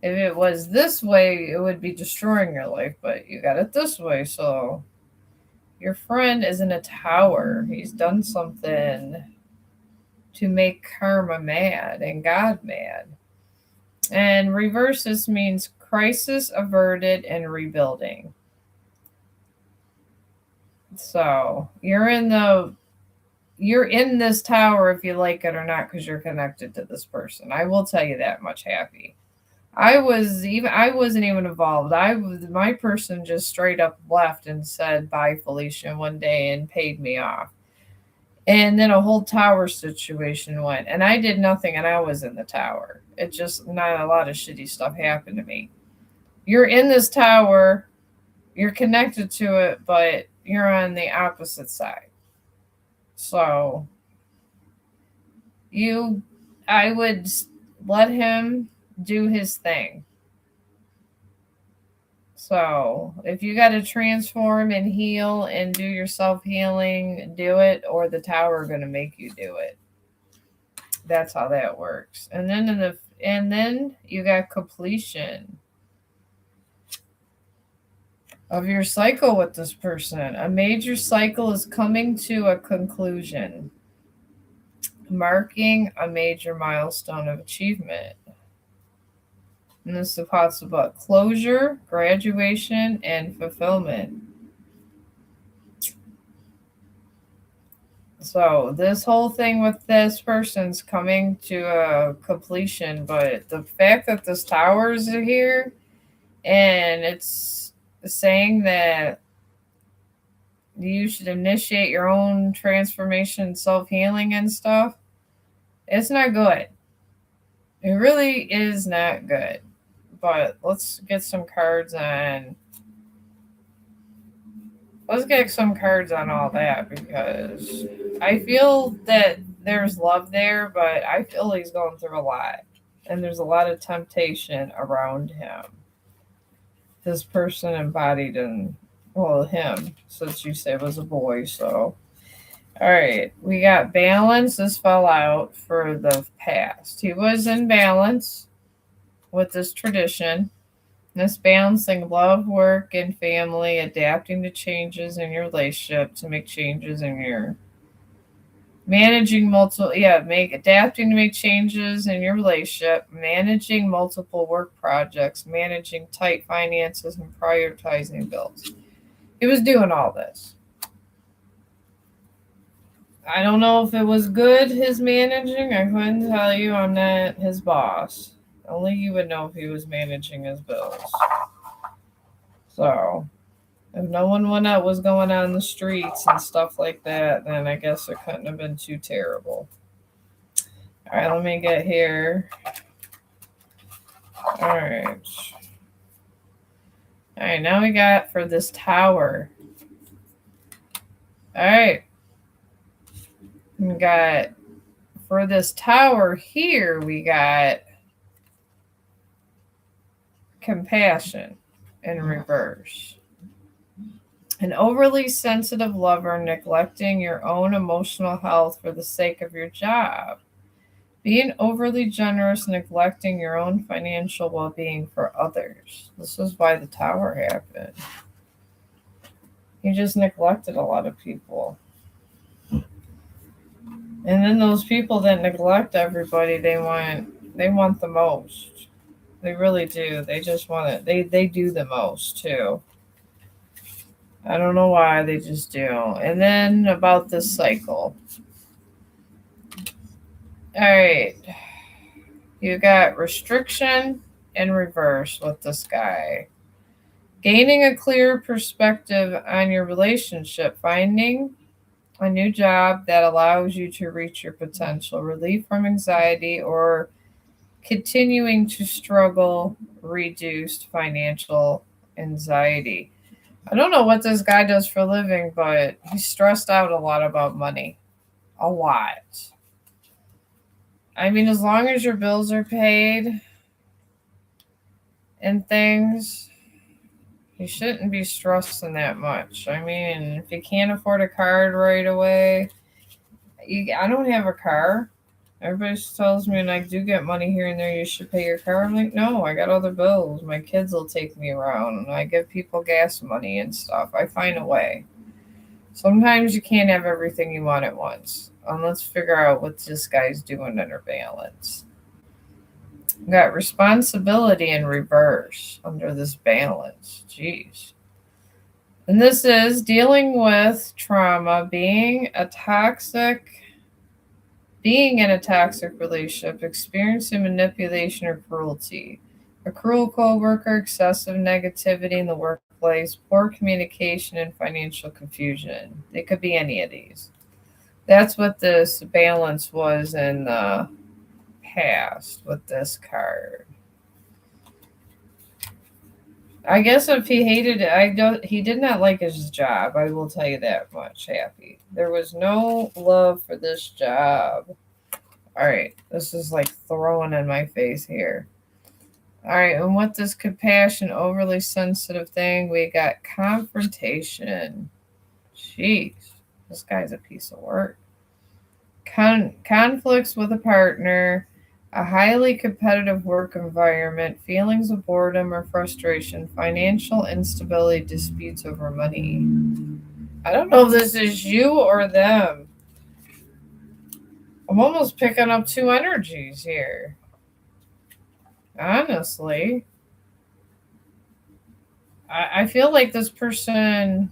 If it was this way, it would be destroying your life, but you got it this way. So your friend is in a tower. He's done something to make karma mad and God mad. And reverse, this means crisis averted and rebuilding. So you're in this tower if you like it or not, because you're connected to this person. I will tell you that much, Happy. I wasn't even involved. My person just straight up left and said bye, Felicia, one day and paid me off. And then a whole tower situation went, and I did nothing, and I was in the tower. It just, not a lot of shitty stuff happened to me. You're in this tower, you're connected to it, but you're on the opposite side. So I would let him do his thing. So if you got to transform and heal and do your self-healing, do it, or the tower are going to make you do it. That's how that works. And then you got completion of your cycle with this person. A major cycle is coming to a conclusion, marking a major milestone of achievement. And this talks about closure, graduation, and fulfillment. So this whole thing with this person's coming to a completion, but the fact that this tower is here and it's saying that you should initiate your own transformation, self-healing and stuff, it's not good. It really is not good. But let's get some cards on all that, because I feel that there's love there, but I feel he's going through a lot. And there's a lot of temptation around him. This person embodied in, well, him, since you say it was a boy, so. All right, we got balance. This fell out for the past. He was in balance with this tradition. This balancing love, work, and family, adapting to changes in your relationship to make changes in your adapting to make changes in your relationship, managing multiple work projects, managing tight finances, and prioritizing bills. He was doing all this. I don't know if it was good, his managing. I couldn't tell you. I'm not his boss. Only you would know if he was managing his bills. So, if no one was going on the streets and stuff like that, then I guess it couldn't have been too terrible. All right, let me get here. All right. All right, now we got for this tower. All right. We got for this tower here, we got compassion in reverse. An overly sensitive lover neglecting your own emotional health for the sake of your job. Being overly generous, neglecting your own financial well-being for others. This is why the tower happened. He just neglected a lot of people. And then those people that neglect everybody, they want the most. They really do. They just want it. They do the most too. I don't know why, they just do. And then about this cycle. All right. You got restriction in reverse with this guy. Gaining a clear perspective on your relationship, finding a new job that allows you to reach your potential, relief from anxiety, or continuing to struggle, reduced financial anxiety. I don't know what this guy does for a living, but he's stressed out a lot about money. A lot. I mean, as long as your bills are paid and things, You shouldn't be stressing that much. I mean, if you can't afford a card right away, I don't have a car. Everybody tells me, and I do get money here and there, you should pay your car. I'm like, no, I got other bills. My kids will take me around, and I give people gas money and stuff. I find a way. Sometimes you can't have everything you want at once. Let's figure out what this guy's doing under balance. Got responsibility in reverse under this balance. Jeez. And this is dealing with trauma, being in a toxic relationship, experiencing manipulation or cruelty, a cruel coworker, excessive negativity in the workplace, poor communication, and financial confusion. It could be any of these. That's what this balance was in the past with this card. I guess if he hated it, he did not like his job. I will tell you that much, Happy. There was no love for this job. All right, this is like throwing in my face here. All right, and with this compassion, overly sensitive thing, we got confrontation. Jeez, this guy's a piece of work. Conflicts with a partner, a highly competitive work environment, feelings of boredom or frustration, financial instability, disputes over money. I don't know if this is you or them. I'm almost picking up two energies here. Honestly, I feel like this person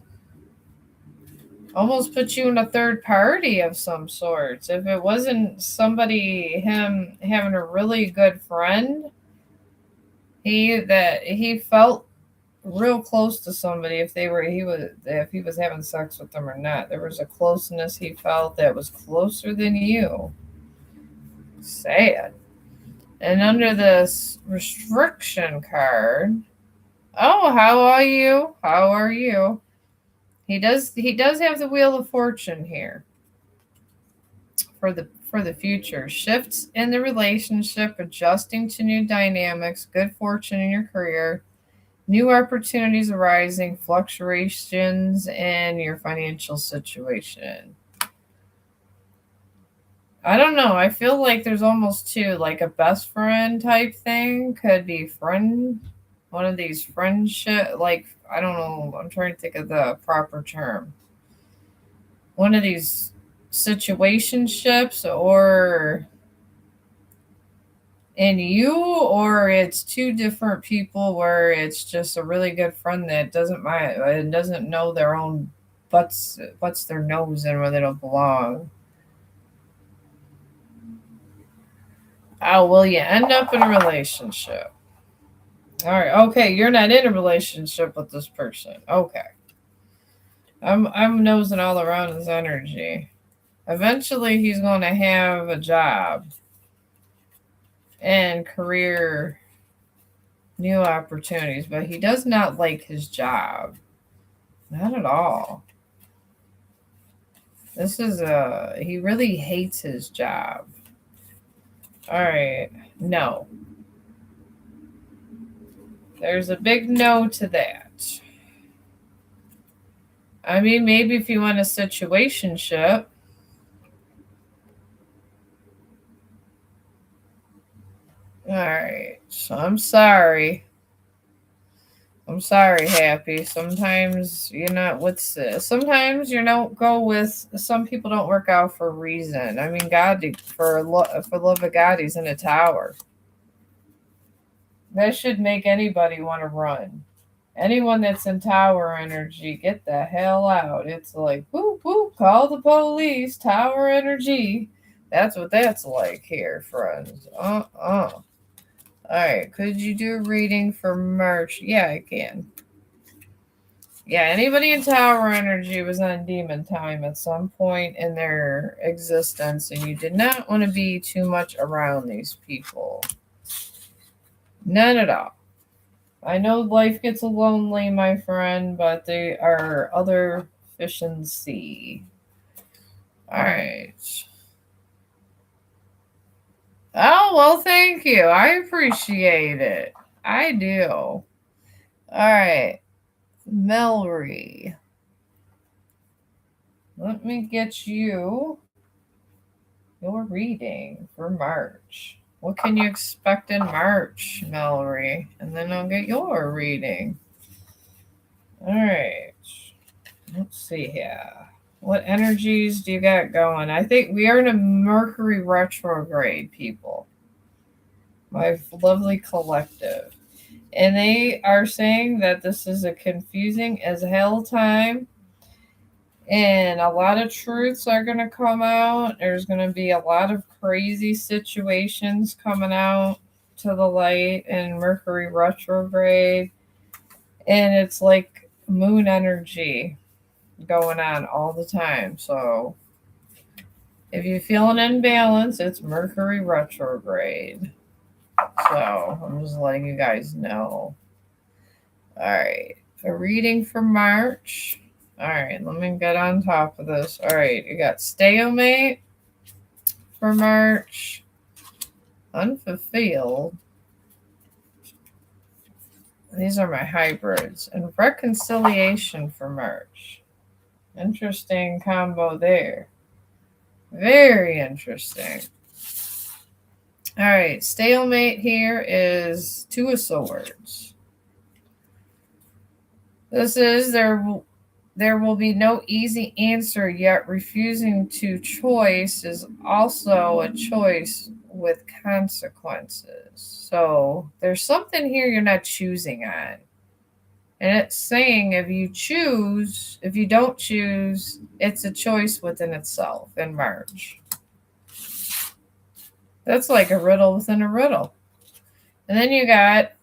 almost put you in a third party of some sorts. If it wasn't him having a really good friend, he felt real close to somebody if he was having sex with them or not. There was a closeness he felt that was closer than you. Sad. And under this restriction card, oh, how are you? How are you? He does have the Wheel of Fortune here for the future. Shifts in the relationship, adjusting to new dynamics, good fortune in your career, new opportunities arising, fluctuations in your financial situation. I don't know. I feel like there's almost two, like a best friend type thing. Could be one of these friendship, like, I don't know. I'm trying to think of the proper term. One of these situationships, or in you, or it's two different people where it's just a really good friend that doesn't mind and doesn't know their own butts their nose in where they don't belong. Oh, will you end up in a relationship? All right. Okay, you're not in a relationship with this person. Okay. I'm nosing all around his energy. Eventually he's going to have a job and career new opportunities, but he does not like his job. Not at all. He really hates his job. All right. No. There's a big no to that. I mean, maybe if you want a situationship. All right. So I'm sorry. I'm sorry, Happy. Sometimes you're not with. Sometimes you don't go with. Some people don't work out for a reason. I mean, God, for love of God, he's in a tower. That should make anybody want to run. Anyone that's in tower energy, get the hell out. It's like, whoop, whoop, call the police, tower energy. That's what that's like here, friends. All right, could you do a reading for March? Yeah, I can. Yeah, anybody in tower energy was on demon time at some point in their existence, and you did not want to be too much around these people. None at all. I know life gets lonely, my friend, but there are other fish in the sea. All right. Oh, well, thank you. I appreciate it. I do. All right. Mallory. Let me get you your reading for March. What can you expect in March, Mallory? And then I'll get your reading. All right. Let's see here. What energies do you got going? I think we are in a Mercury retrograde, people. My lovely collective. And they are saying that this is a confusing as hell time. And a lot of truths are going to come out. There's going to be a lot of crazy situations coming out to the light in Mercury retrograde. And it's like moon energy going on all the time. So if you feel an imbalance, it's Mercury retrograde. So I'm just letting you guys know. All right. A reading for March. All right. Let me get on top of this. All right. You got stalemate for March. Unfulfilled. These are my hybrids. And reconciliation for March. Interesting combo there. Very interesting. All right. Stalemate here is Two of Swords. This is there will be no easy answer, yet refusing to choice is also a choice with consequences. So there's something here you're not choosing on. And it's saying if you don't choose, it's a choice within itself in March. That's like a riddle within a riddle. And then you got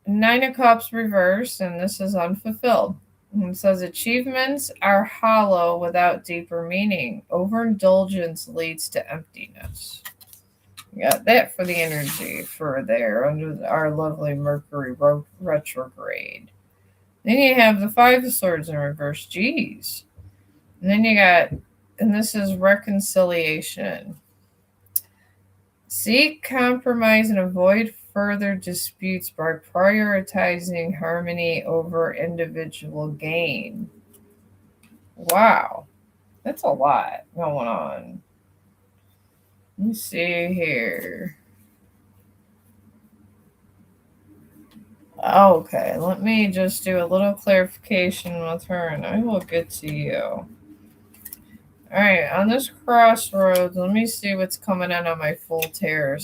Nine of Cups reversed, and this is unfulfilled. And it says achievements are hollow without deeper meaning. Overindulgence leads to emptiness. We got that for the energy for there under our lovely Mercury retrograde. Then you have the Five of Swords in reverse. Geez. And then you got, and this is reconciliation. Seek compromise and avoid further disputes by prioritizing harmony over individual gain. Wow, that's a lot going on. Let me see here. Okay, let me just do a little clarification with her and I will get to you. All right, on this crossroads, let me see what's coming in on my full tarot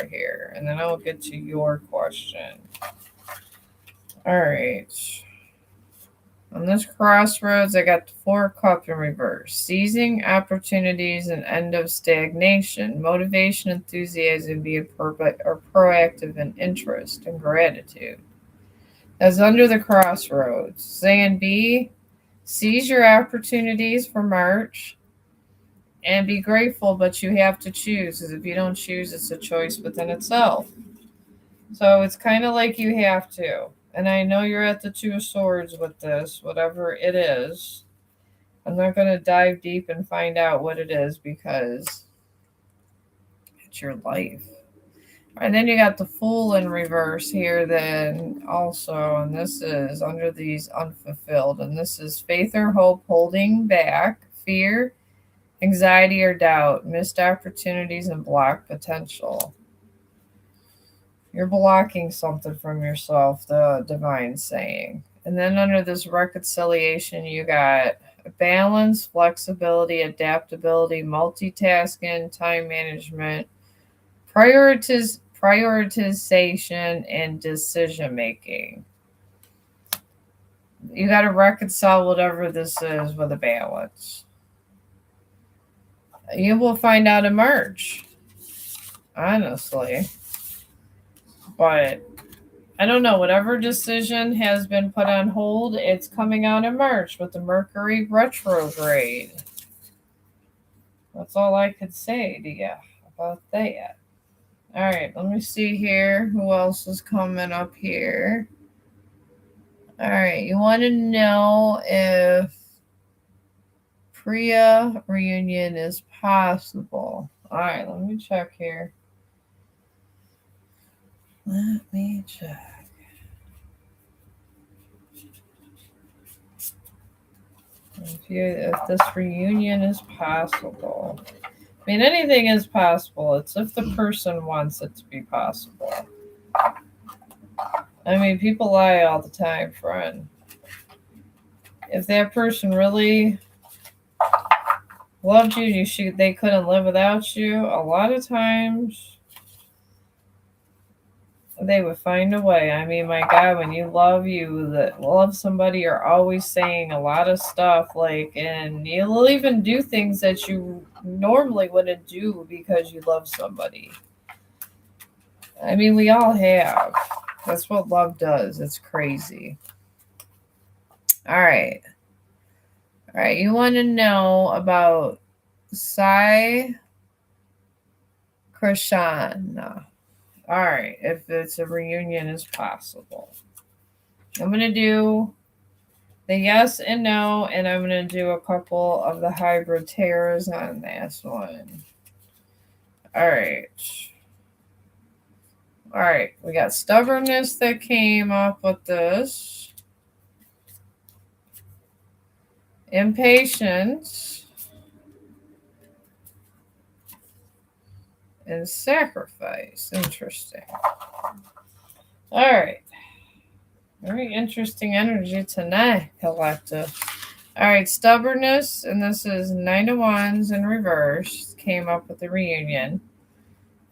here, and then I'll get to your question. All right. On this crossroads, I got the Four of Cups in reverse. Seizing opportunities and end of stagnation. Motivation, enthusiasm, being proactive in interest and gratitude. As under the crossroads, saying seize your opportunities for March and be grateful, but you have to choose. Because if you don't choose, it's a choice within itself. So it's kind of like you have to. And I know you're at the Two of Swords with this, whatever it is. I'm not going to dive deep and find out what it is because it's your life. And then you got the Fool in reverse here then also, and this is under these unfulfilled. And this is faith or hope holding back, fear, anxiety or doubt, missed opportunities, and blocked potential. You're blocking something from yourself, the divine saying. And then under this reconciliation, you got balance, flexibility, adaptability, multitasking, time management, prioritization, and decision making. You got to reconcile whatever this is with a balance. You will find out in March, honestly. But I don't know, whatever decision has been put on hold, it's coming out in March with the Mercury retrograde. That's all I could say to you about that. All right, let me see here. Who else is coming up here? All right, you want to know if Priya reunion is possible. All right, let me check here. Let me check. If this reunion is possible. I mean, anything is possible. It's if the person wants it to be possible. I mean, people lie all the time, friend. If that person really loved you, they couldn't live without you, a lot of times they would find a way. I mean, my God, when you love somebody, you're always saying a lot of stuff, and you'll even do things that you normally wouldn't do because you love somebody. I mean, we all have. That's what love does. It's crazy. All right. All right. You want to know about Sai Krishna. All right. If it's a reunion is possible. I'm going to do the yes and no, and I'm going to do a couple of the hybrid tarots on this one. All right. All right. We got stubbornness that came up with this. Impatience. And sacrifice. Interesting. All right. Very interesting energy tonight, collective. All right, stubbornness, and this is 9 of Wands in reverse, came up with the reunion.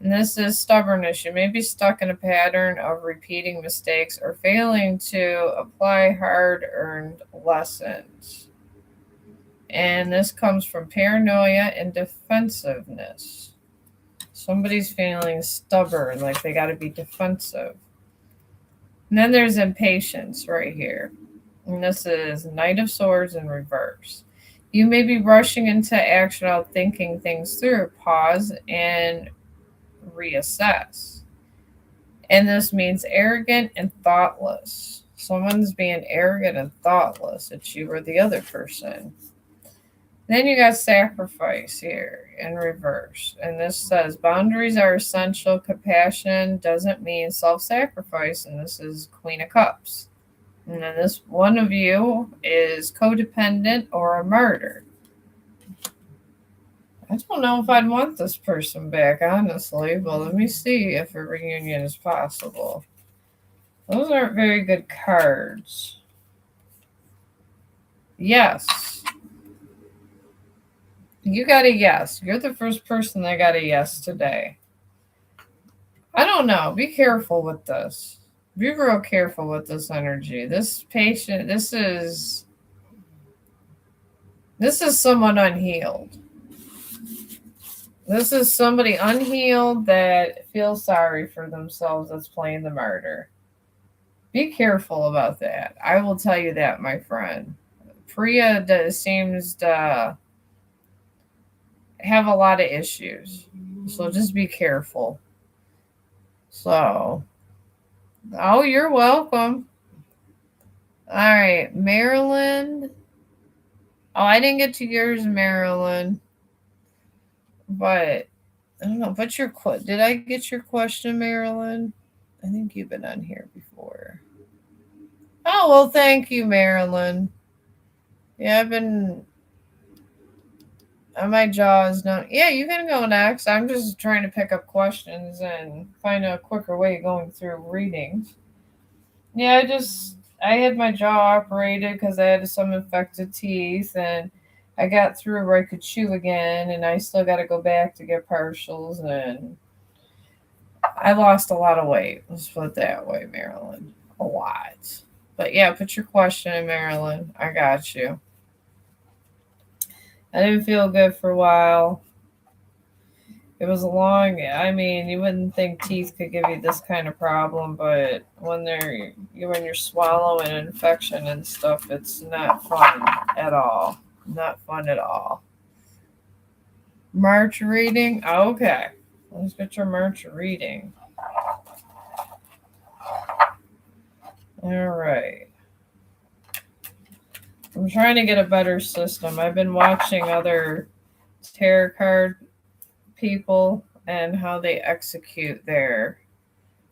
And this is stubbornness. You may be stuck in a pattern of repeating mistakes or failing to apply hard-earned lessons. And this comes from paranoia and defensiveness. Somebody's feeling stubborn, like they got to be defensive. And then there's impatience right here. And this is Knight of Swords in reverse. You may be rushing into action without thinking things through. Pause and reassess. And this means arrogant and thoughtless. Someone's being arrogant and thoughtless. It's you or the other person. Then you got sacrifice here in reverse. And this says boundaries are essential. Compassion doesn't mean self-sacrifice. And this is Queen of Cups. And then this one of you is codependent or a martyr. I don't know if I'd want this person back, honestly. But let me see if a reunion is possible. Those aren't very good cards. Yes. You got a yes. You're the first person that got a yes today. I don't know. Be careful with this. Be real careful with this energy. This patient, this is someone unhealed. This is somebody unhealed that feels sorry for themselves that's playing the martyr. Be careful about that. I will tell you that, my friend. Priya seems to have a lot of issues. So just be careful. So, oh, you're welcome. All right, Marilyn. Oh, I didn't get to yours, Marilyn. But I don't know. What's your did I get your question, Marilyn? I think you've been on here before. Oh, well, thank you, Marilyn. Yeah, I've been. My jaw is not. Yeah, you can go next. I'm just trying to pick up questions and find a quicker way of going through readings. Yeah, I had my jaw operated because I had some infected teeth, and I got through where I could chew again, and I still got to go back to get partials, and I lost a lot of weight. Let's put it that way, Marilyn. A lot. But yeah, put your question in, Marilyn. I got you. I didn't feel good for a while. It was I mean, you wouldn't think teeth could give you this kind of problem, but when you're swallowing an infection and stuff, it's not fun at all. Not fun at all. March reading? Okay. Let's get your March reading. All right. I'm trying to get a better system. I've been watching other tarot card people and how they execute their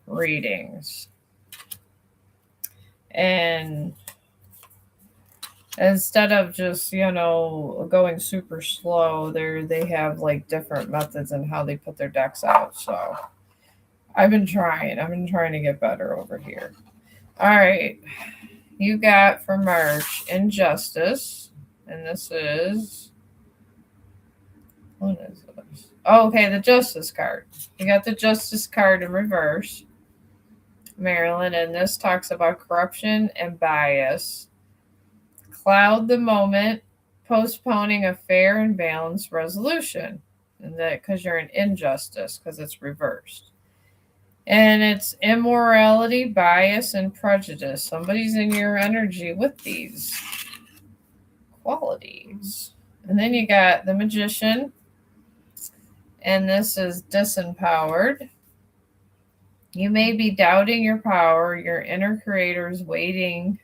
readings. And Instead of just, going super slow, they have like different methods in how they put their decks out. So I've been trying. I've been trying to get better over here. All right. You got for March Injustice. And this is, what is this? Oh, okay, the Justice card. You got the Justice card in reverse, Marilyn, and this talks about corruption and bias. Cloud the moment, postponing a fair and balanced resolution. And that because you're an injustice, because it's reversed. And it's immorality, bias, and prejudice. Somebody's in your energy with these qualities. And then you got the Magician. And this is disempowered. You may be doubting your power. Your inner creator is waiting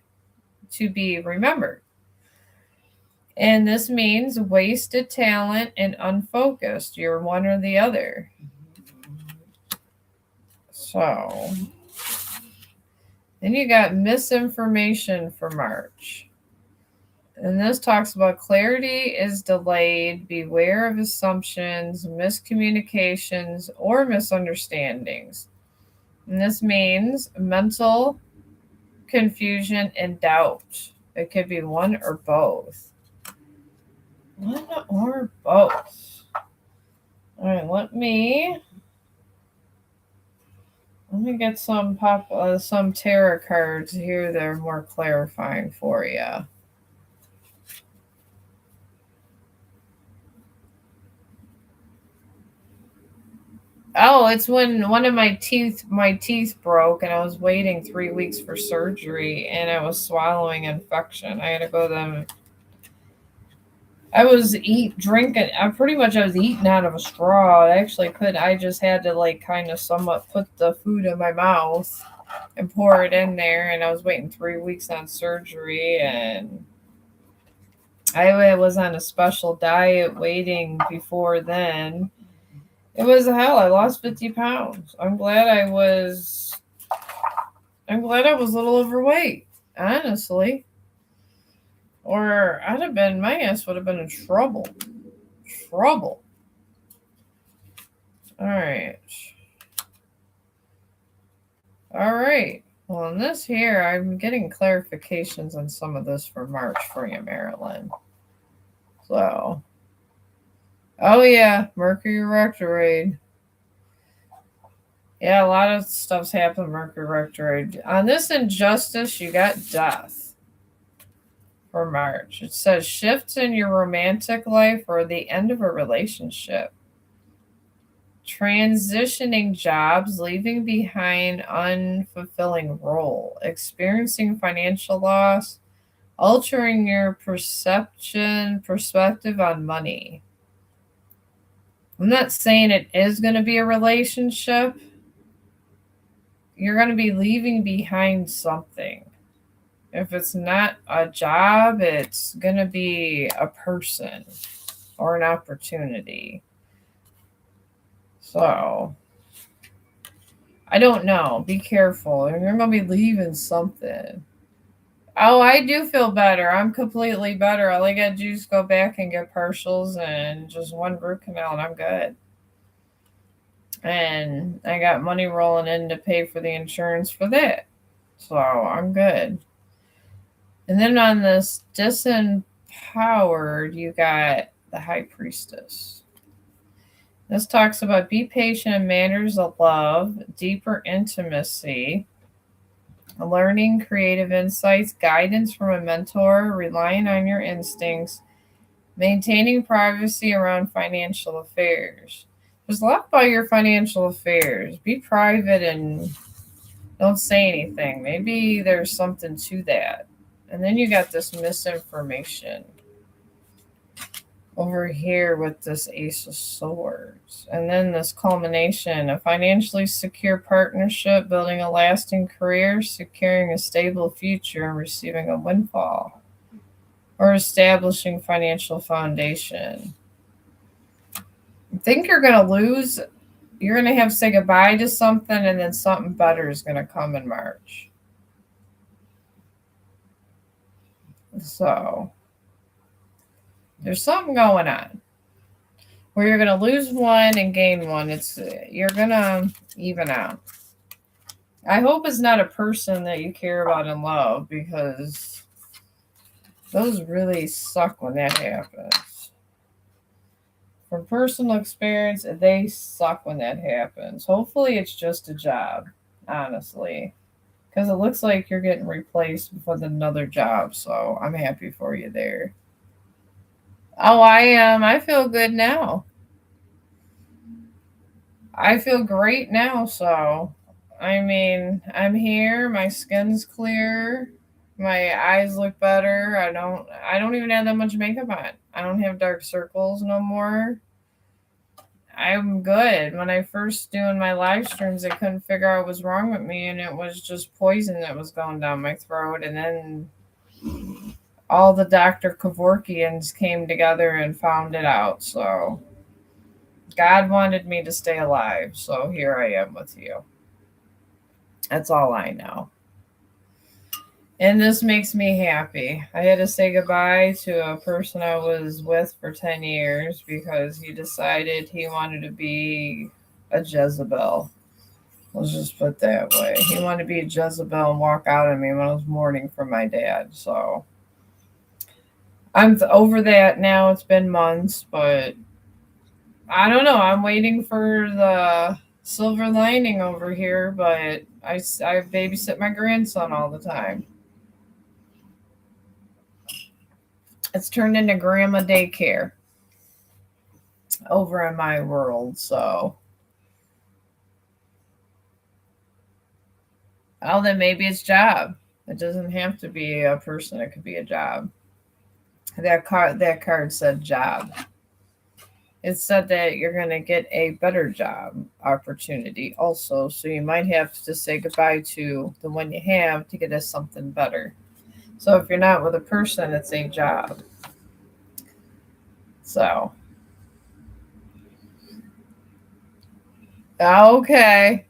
to be remembered. And this means wasted talent and unfocused. You're one or the other. So, then you got misinformation for March. And this talks about clarity is delayed. Beware of assumptions, miscommunications, or misunderstandings. And this means mental confusion and doubt. It could be one or both. One or both. All right, let me get some tarot cards here that are more clarifying for you. Oh, it's when one of my teeth broke, and I was waiting 3 weeks for surgery, and I was swallowing infection. I had to go to them. I was drinking. I was eating out of a straw. I actually couldn't. I just had to like kind of somewhat put the food in my mouth and pour it in there. And I was waiting 3 weeks on surgery, and I was on a special diet waiting before then. It was hell. I lost 50 pounds. I'm glad I was a little overweight, honestly. Or my ass would have been in trouble. All right. Well, in this here, I'm getting clarifications on some of this for March for you, Marilyn. So, oh yeah, Mercury retrograde. Yeah, a lot of stuff's happened Mercury retrograde. On this injustice, you got death for March. It says shifts in your romantic life or the end of a relationship. Transitioning jobs, leaving behind unfulfilling role, experiencing financial loss, altering your perspective on money. I'm not saying it is going to be a relationship. You're going to be leaving behind something. If it's not a job, it's going to be a person or an opportunity. So, I don't know. Be careful. You're going to be leaving something. Oh, I do feel better. I'm completely better. All I got to do is go back and get partials and just one root canal, and I'm good. And I got money rolling in to pay for the insurance for that. So I'm good. And then on this disempowered, you got the High Priestess. This talks about be patient in matters of love, deeper intimacy, learning creative insights, guidance from a mentor, relying on your instincts, maintaining privacy around financial affairs. There's a lot about your financial affairs. Be private and don't say anything. Maybe there's something to that. And then you got this misinformation over here with this Ace of Swords. And then this culmination, a financially secure partnership, building a lasting career, securing a stable future, and receiving a windfall, or establishing financial foundation. I think you're going to lose. You're going to have to say goodbye to something, and then something better is going to come in March. So there's something going on where you're going to lose one and gain one. You're going to even out. I hope it's not a person that you care about and love, because those really suck when that happens. From personal experience, they suck when that happens. Hopefully it's just a job, honestly. Because it looks like you're getting replaced with another job, so I'm happy for you there. Oh, I am. I feel good now. I feel great now, so I mean, I'm here, my skin's clear, my eyes look better. I don't even have that much makeup on. I don't have dark circles no more. I'm good. When I first doing my live streams, I couldn't figure out what was wrong with me, and it was just poison that was going down my throat. And then all the Dr. Kevorkians came together and found it out. So God wanted me to stay alive. So here I am with you. That's all I know. And this makes me happy. I had to say goodbye to a person I was with for 10 years because he decided he wanted to be a Jezebel. Let's just put it that way. He wanted to be a Jezebel and walk out on me when I was mourning for my dad. So I'm over that now. It's been months, but I don't know. I'm waiting for the silver lining over here, but I babysit my grandson all the time. It's turned into grandma daycare over in my world. So, oh, then maybe it's job. It doesn't have to be a person. It could be a job. That card said job. It said that you're going to get a better job opportunity also. So you might have to say goodbye to the one you have to get us something better. So if you're not with a person, it's a job. So, okay.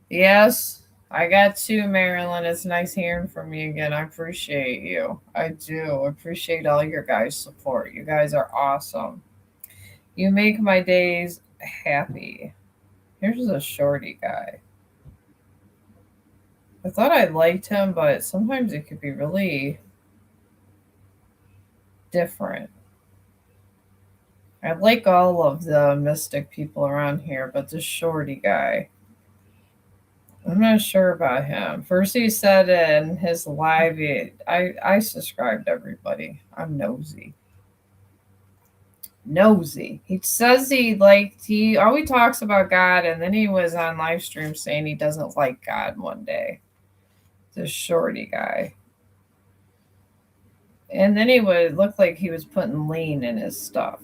Yes, I got two, Marilyn. It's nice hearing from you again. I appreciate you. I do appreciate all your guys' support. You guys are awesome. You make my days happy. Here's a shorty guy. I thought I liked him, but sometimes it could be really different. I like all of the mystic people around here, but this shorty guy, I'm not sure about him. First, he said in his live, I subscribed to everybody. I'm nosy. Nosy. He says he always talks about God, and then he was on live stream saying he doesn't like God one day. This shorty guy. And then he would look like he was putting lean in his stuff.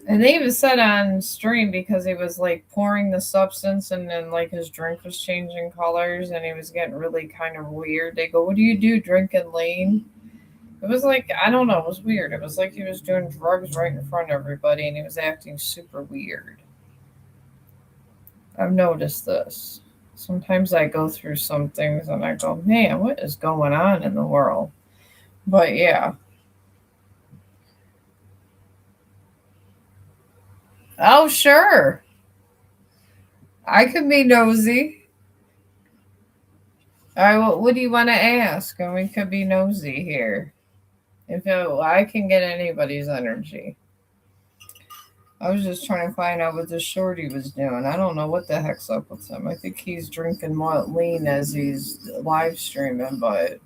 And they even said on stream, because he was like pouring the substance and then like his drink was changing colors and he was getting really kind of weird. They go, "What do you do drinking lean?" It was like, I don't know, it was weird. It was like he was doing drugs right in front of everybody and he was acting super weird. I've noticed this. Sometimes I go through some things and I go, man, what is going on in the world? But yeah. Oh, sure. I could be nosy. All right, what do you want to ask? And we could be nosy here. I can get anybody's energy. I was just trying to find out what this shorty was doing. I don't know what the heck's up with him. I think he's drinking more lean as he's live streaming, but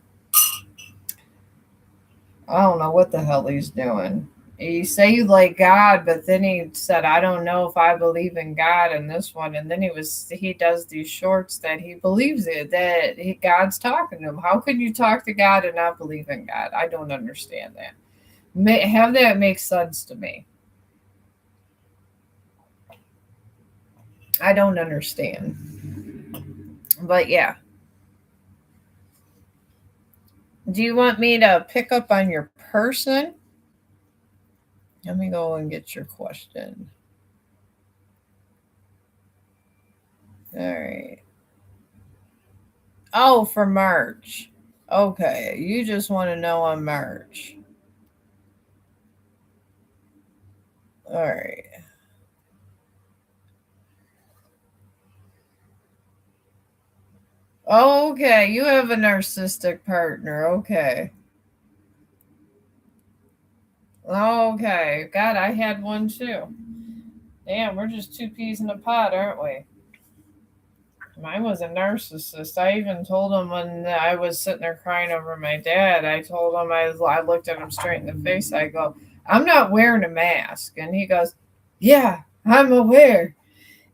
I don't know what the hell he's doing. You say you like God, but then he said, "I don't know if I believe in God" in this one, and then he does these shorts that he believes it God's talking to him. How can you talk to God and not believe in God? I don't understand that. Have that make sense to me. I don't understand. But yeah. Do you want me to pick up on your person? Let me go and get your question. All right. Oh, for March. Okay, you just want to know on March. All right. Okay, you have a narcissistic partner. Okay. Okay. God, I had one too. Damn, we're just two peas in a pod, aren't we? Mine was a narcissist. I even told him when I was sitting there crying over my dad, I told him, I looked at him straight in the face. I go, I'm not wearing a mask. And he goes, yeah, I'm aware.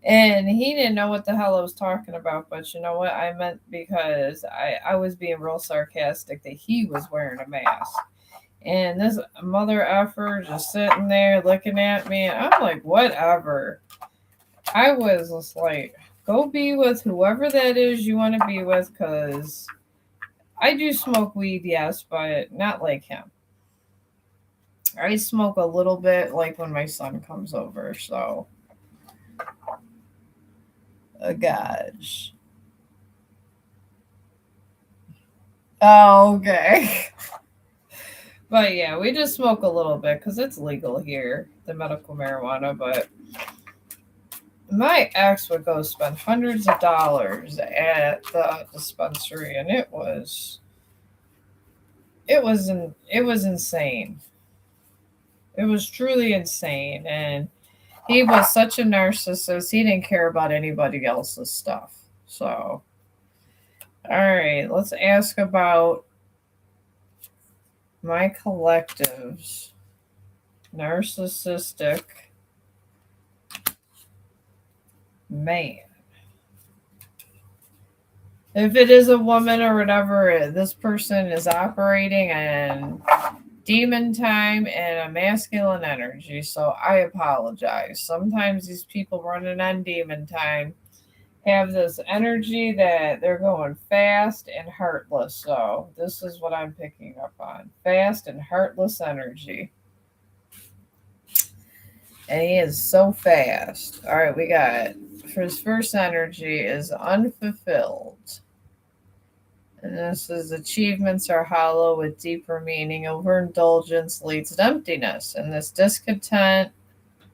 And he didn't know what the hell I was talking about. But you know what? I meant because I was being real sarcastic that he was wearing a mask. And this mother effer just sitting there looking at me. And I'm like, whatever. I was just like, go be with whoever that is you want to be with, because I do smoke weed, yes, but not like him. I smoke a little bit like when my son comes over, so. Gosh. Oh, okay. But yeah, we just smoke a little bit because it's legal here, the medical marijuana. But my ex would go spend hundreds of dollars at the dispensary, and it was insane. It was truly insane, and he was such a narcissist. He didn't care about anybody else's stuff. So, all right, let's ask about my collectives. Narcissistic man. If it is a woman or whatever, this person is operating in demon time and a masculine energy. So I apologize. Sometimes these people running on demon time have this energy that they're going fast and heartless. So this is what I'm picking up on: fast and heartless energy. And he is so fast. All right, we got for his first energy is unfulfilled. And this is achievements are hollow with deeper meaning. Overindulgence leads to emptiness. And this discontent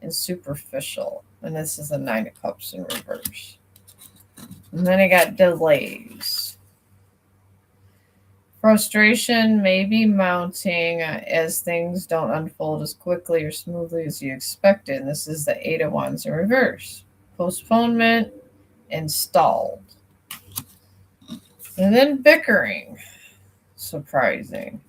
is superficial. And this is a Nine of Cups in reverse. And then I got delays. Frustration may be mounting as things don't unfold as quickly or smoothly as you expected. And this is the Eight of Wands in reverse. Postponement and stalled. And then bickering. Surprising.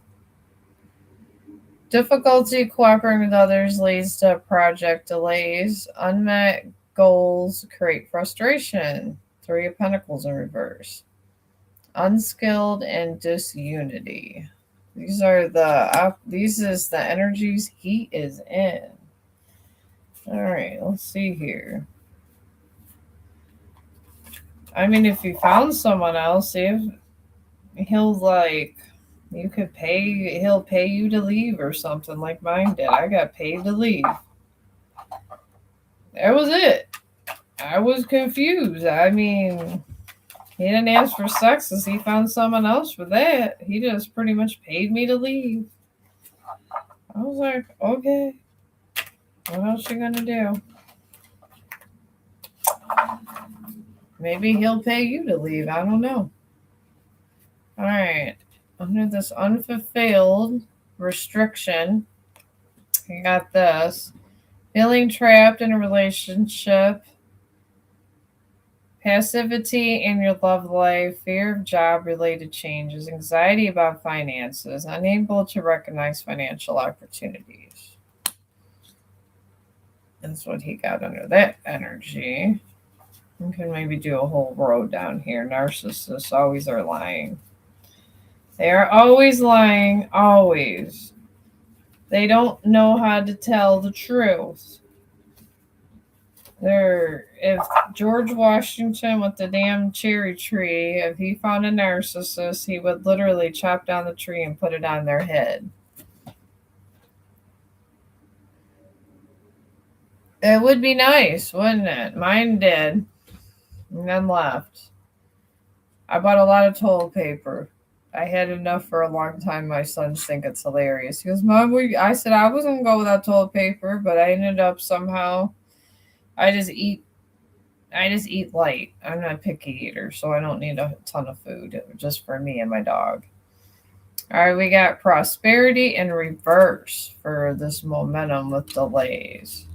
Difficulty cooperating with others leads to project delays. Unmet goals create frustration. Three of Pentacles in reverse. Unskilled and disunity. These is the energies he is in. All right, let's see here. I mean, if you found someone else, see if he'll he'll pay you to leave or something like mine did. I got paid to leave. That was it. I was confused. I mean, he didn't ask for sex as he found someone else for that. He just pretty much paid me to leave. I was like, okay, what else you gonna do? Maybe he'll pay you to leave. I don't know. All right. Under this unfulfilled restriction, you got this. Feeling trapped in a relationship, passivity in your love life, fear of job related changes, anxiety about finances, unable to recognize financial opportunities. That's what he got under that energy. We can maybe do a whole row down here. Narcissists always are lying. They are always lying, always. They don't know how to tell the truth. If George Washington with the damn cherry tree, if he found a narcissist, he would literally chop down the tree and put it on their head. It would be nice, wouldn't it? Mine did. And then left. I bought a lot of toilet paper. I had enough for a long time. My sons think it's hilarious. He goes, Mom, I said I wasn't going to go without toilet paper, but I ended up somehow, I just eat. I just eat light. I'm not a picky eater, so I don't need a ton of food just for me and my dog. All right, we got prosperity in reverse for this momentum with delays.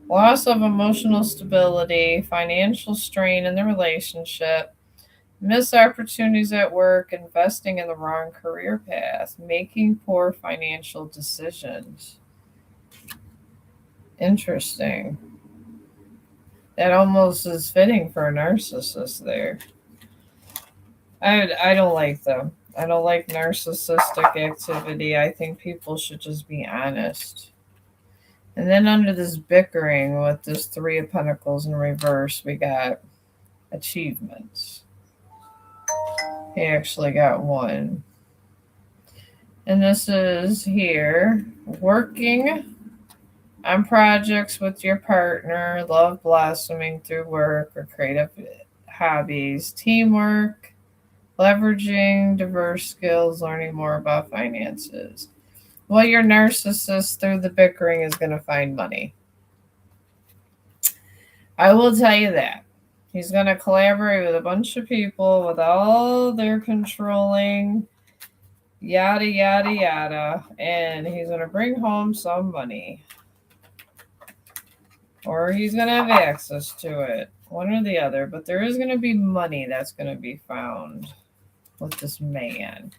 Loss of emotional stability, financial strain in the relationship, missed opportunities at work, investing in the wrong career path, making poor financial decisions. Interesting. That almost is fitting for a narcissist there. I don't like them. I don't like narcissistic activity. I think people should just be honest. And then under this bickering with this Three of Pentacles in reverse, we got achievements. He actually got one. And this is here working on projects with your partner, love blossoming through work or creative hobbies, teamwork, leveraging diverse skills, learning more about finances. Well, your narcissist through the bickering is going to find money. I will tell you that. He's going to collaborate with a bunch of people with all their controlling, yada, yada, yada, and he's going to bring home some money. Or he's going to have access to it. One or the other. But there is going to be money that's going to be found with this man.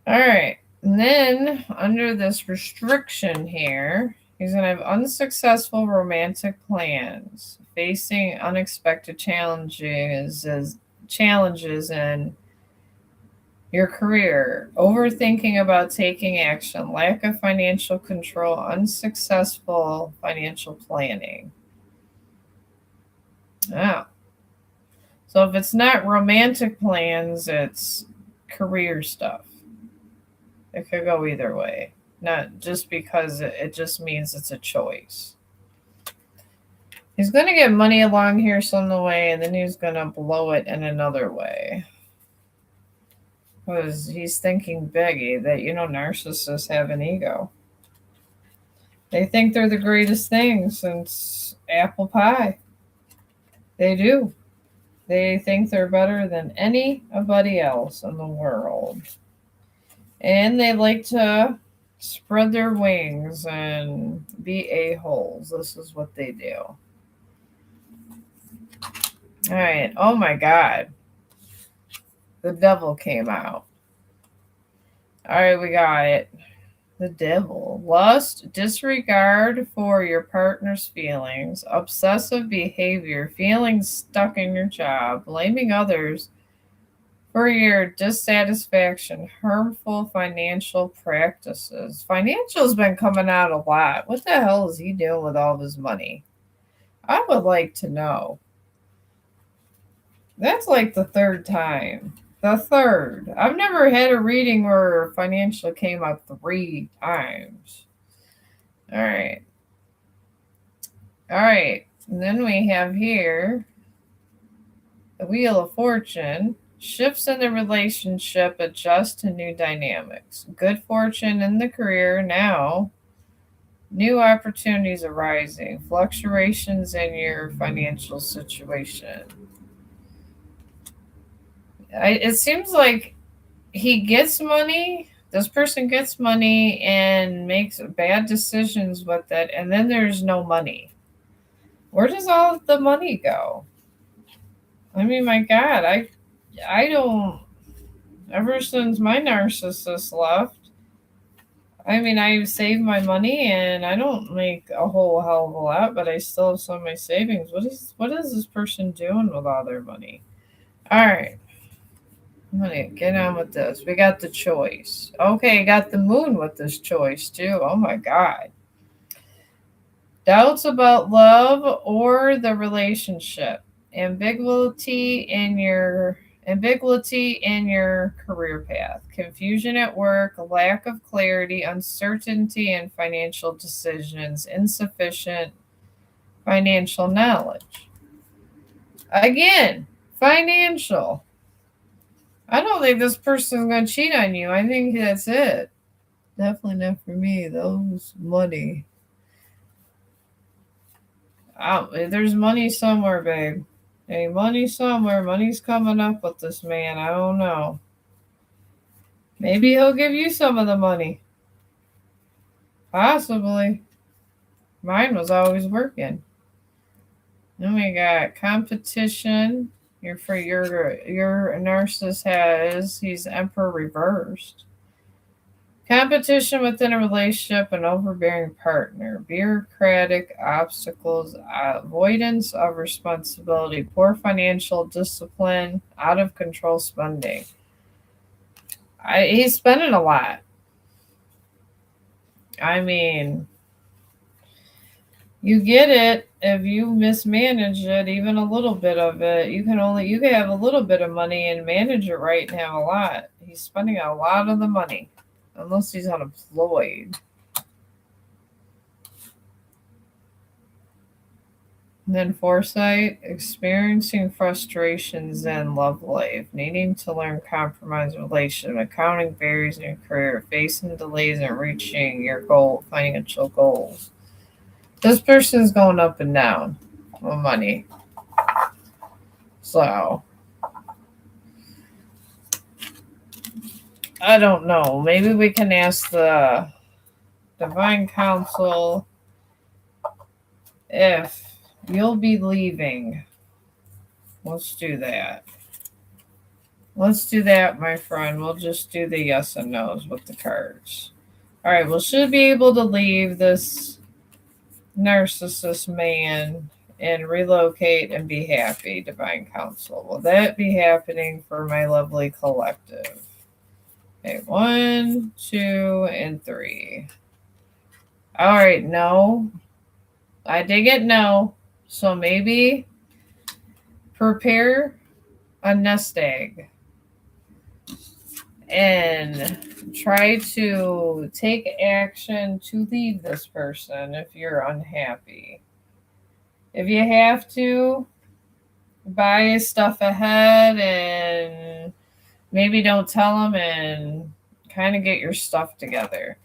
All right. And then under this restriction here, he's going to have unsuccessful romantic plans, facing unexpected challenges in your career, overthinking about taking action, lack of financial control, unsuccessful financial planning. Oh. So if it's not romantic plans, it's career stuff. It could go either way. Not just because it just means it's a choice. He's going to get money along here some way, and then he's going to blow it in another way. Because he's thinking big, that, narcissists have an ego. They think they're the greatest thing since apple pie. They do. They think they're better than anybody else in the world. And they like to spread their wings and be a-holes. This is what they do. All right. Oh my God. The devil came out. All right, we got it. The devil. Lust, disregard for your partner's feelings, obsessive behavior, feeling stuck in your job, blaming others for your dissatisfaction, harmful financial practices. Financial's been coming out a lot. What the hell is he doing with all his money? I would like to know. That's like the third time. The third. I've never had a reading where financial came up 3 times. All right. All right. And then we have here the Wheel of Fortune. Shifts in the relationship, adjust to new dynamics. Good fortune in the career now. New opportunities arising. Fluctuations in your financial situation. It seems like he gets money. This person gets money and makes bad decisions with it, and then there's no money. Where does all the money go? I mean, my God, I don't. Ever since my narcissist left, I mean, I saved my money and I don't make a whole hell of a lot, but I still have some of my savings. What is this person doing with all their money? All right. I'm gonna get on with this. We got the choice. Okay, got the moon with this choice too. Oh my God. Doubts about love or the relationship. Ambiguity in your career path, confusion at work, lack of clarity, uncertainty in financial decisions, insufficient financial knowledge. Again, financial. I don't think this person's going to cheat on you. I think that's it. Definitely not for me. Those money. There's money somewhere, babe. Hey, money somewhere. Money's coming up with this man. I don't know. Maybe he'll give you some of the money. Possibly. Mine was always working. Then we got competition. Your narcissist he's Emperor reversed. Competition within a relationship, an overbearing partner, bureaucratic obstacles, avoidance of responsibility, poor financial discipline, out of control spending. He's spending a lot. I mean, you get it if you mismanage it, even a little bit of it. You can have a little bit of money and manage it right and have a lot. He's spending a lot of the money, unless he's unemployed. And then foresight, experiencing frustrations in love life, needing to learn compromise relationship, encountering barriers in your career, facing delays in reaching your goal, financial goals. This person's going up and down with money. So, I don't know. Maybe we can ask the Divine Council if you'll be leaving. Let's do that. Let's do that, my friend. We'll just do the yes and no's with the cards. All right, well, should be able to leave this narcissist man and relocate and be happy, Divine Council. Will that be happening for my lovely collective? Okay, 1, 2, and 3. All right, no. I did get no. So maybe prepare a nest egg and try to take action to leave this person if you're unhappy. If you have to, buy stuff ahead and maybe don't tell them and kind of get your stuff together.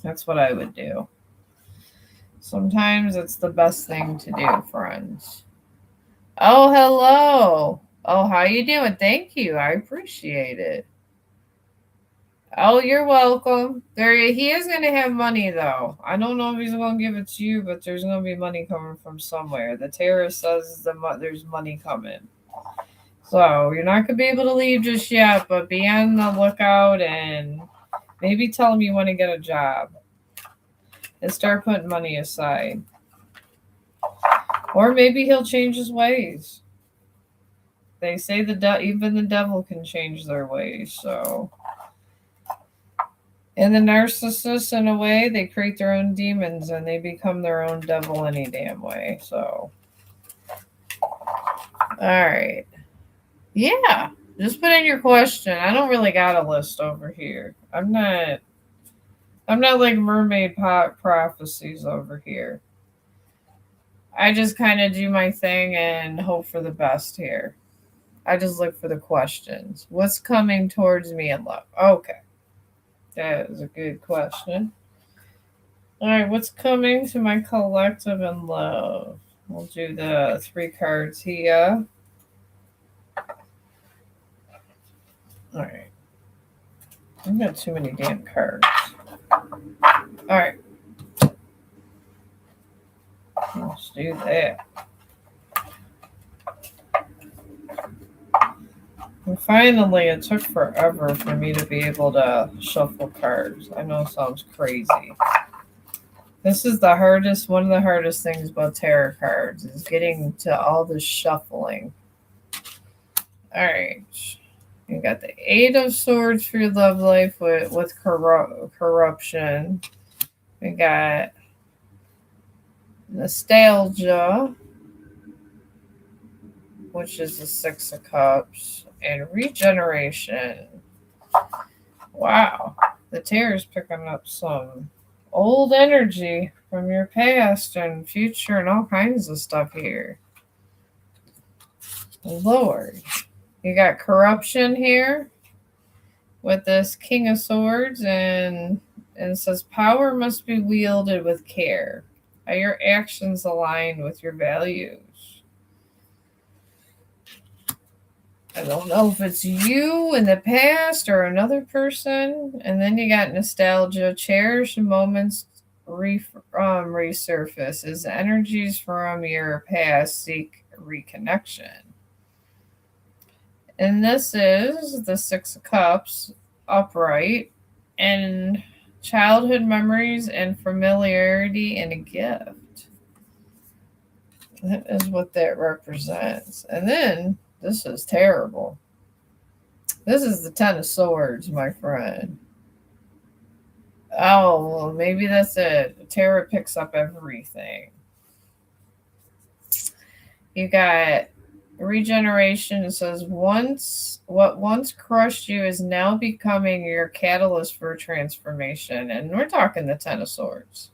That's what I would do. Sometimes it's the best thing to do, friends. Oh, hello. Oh, how you doing? Thank you. I appreciate it. Oh, you're welcome. He is going to have money, though. I don't know if he's going to give it to you, but there's going to be money coming from somewhere. The tarot says there's money coming. So you're not going to be able to leave just yet, but be on the lookout and maybe tell him you want to get a job and start putting money aside. Or maybe he'll change his ways. They say even the devil can change their ways, so. And the narcissists, in a way, they create their own demons and they become their own devil any damn way, so. All right. Yeah, just put in your question. I don't really got a list over here. I'm not like mermaid prophecies over here. I just kind of do my thing and hope for the best here. I just look for the questions. What's coming towards me in love? Okay. That is a good question. All right, what's coming to my collective in love? We'll do the 3 cards here. All right. I've got too many damn cards. All right. Let's do that. And finally, it took forever for me to be able to shuffle cards. I know it sounds crazy. This is one of the hardest things about tarot cards is getting to all this shuffling. All right. You got the 8 of Swords for your love life with corruption. We got nostalgia, which is the 6 of Cups, and regeneration. Wow. The tarot's picking up some old energy from your past and future and all kinds of stuff here. Lord. You got corruption here with this King of Swords, and it says power must be wielded with care. Are your actions aligned with your values? I don't know if it's you in the past or another person. And then you got nostalgia. Cherished moments resurface as energies from your past seek reconnection. And this is the Six of Cups upright, and childhood memories and familiarity and a gift. That is what that represents. And then this is terrible. This is the Ten of Swords, my friend. Oh, well, maybe that's it. Tarot picks up everything. You got regeneration. It says what once crushed you is now becoming your catalyst for transformation. And we're talking the Ten of Swords.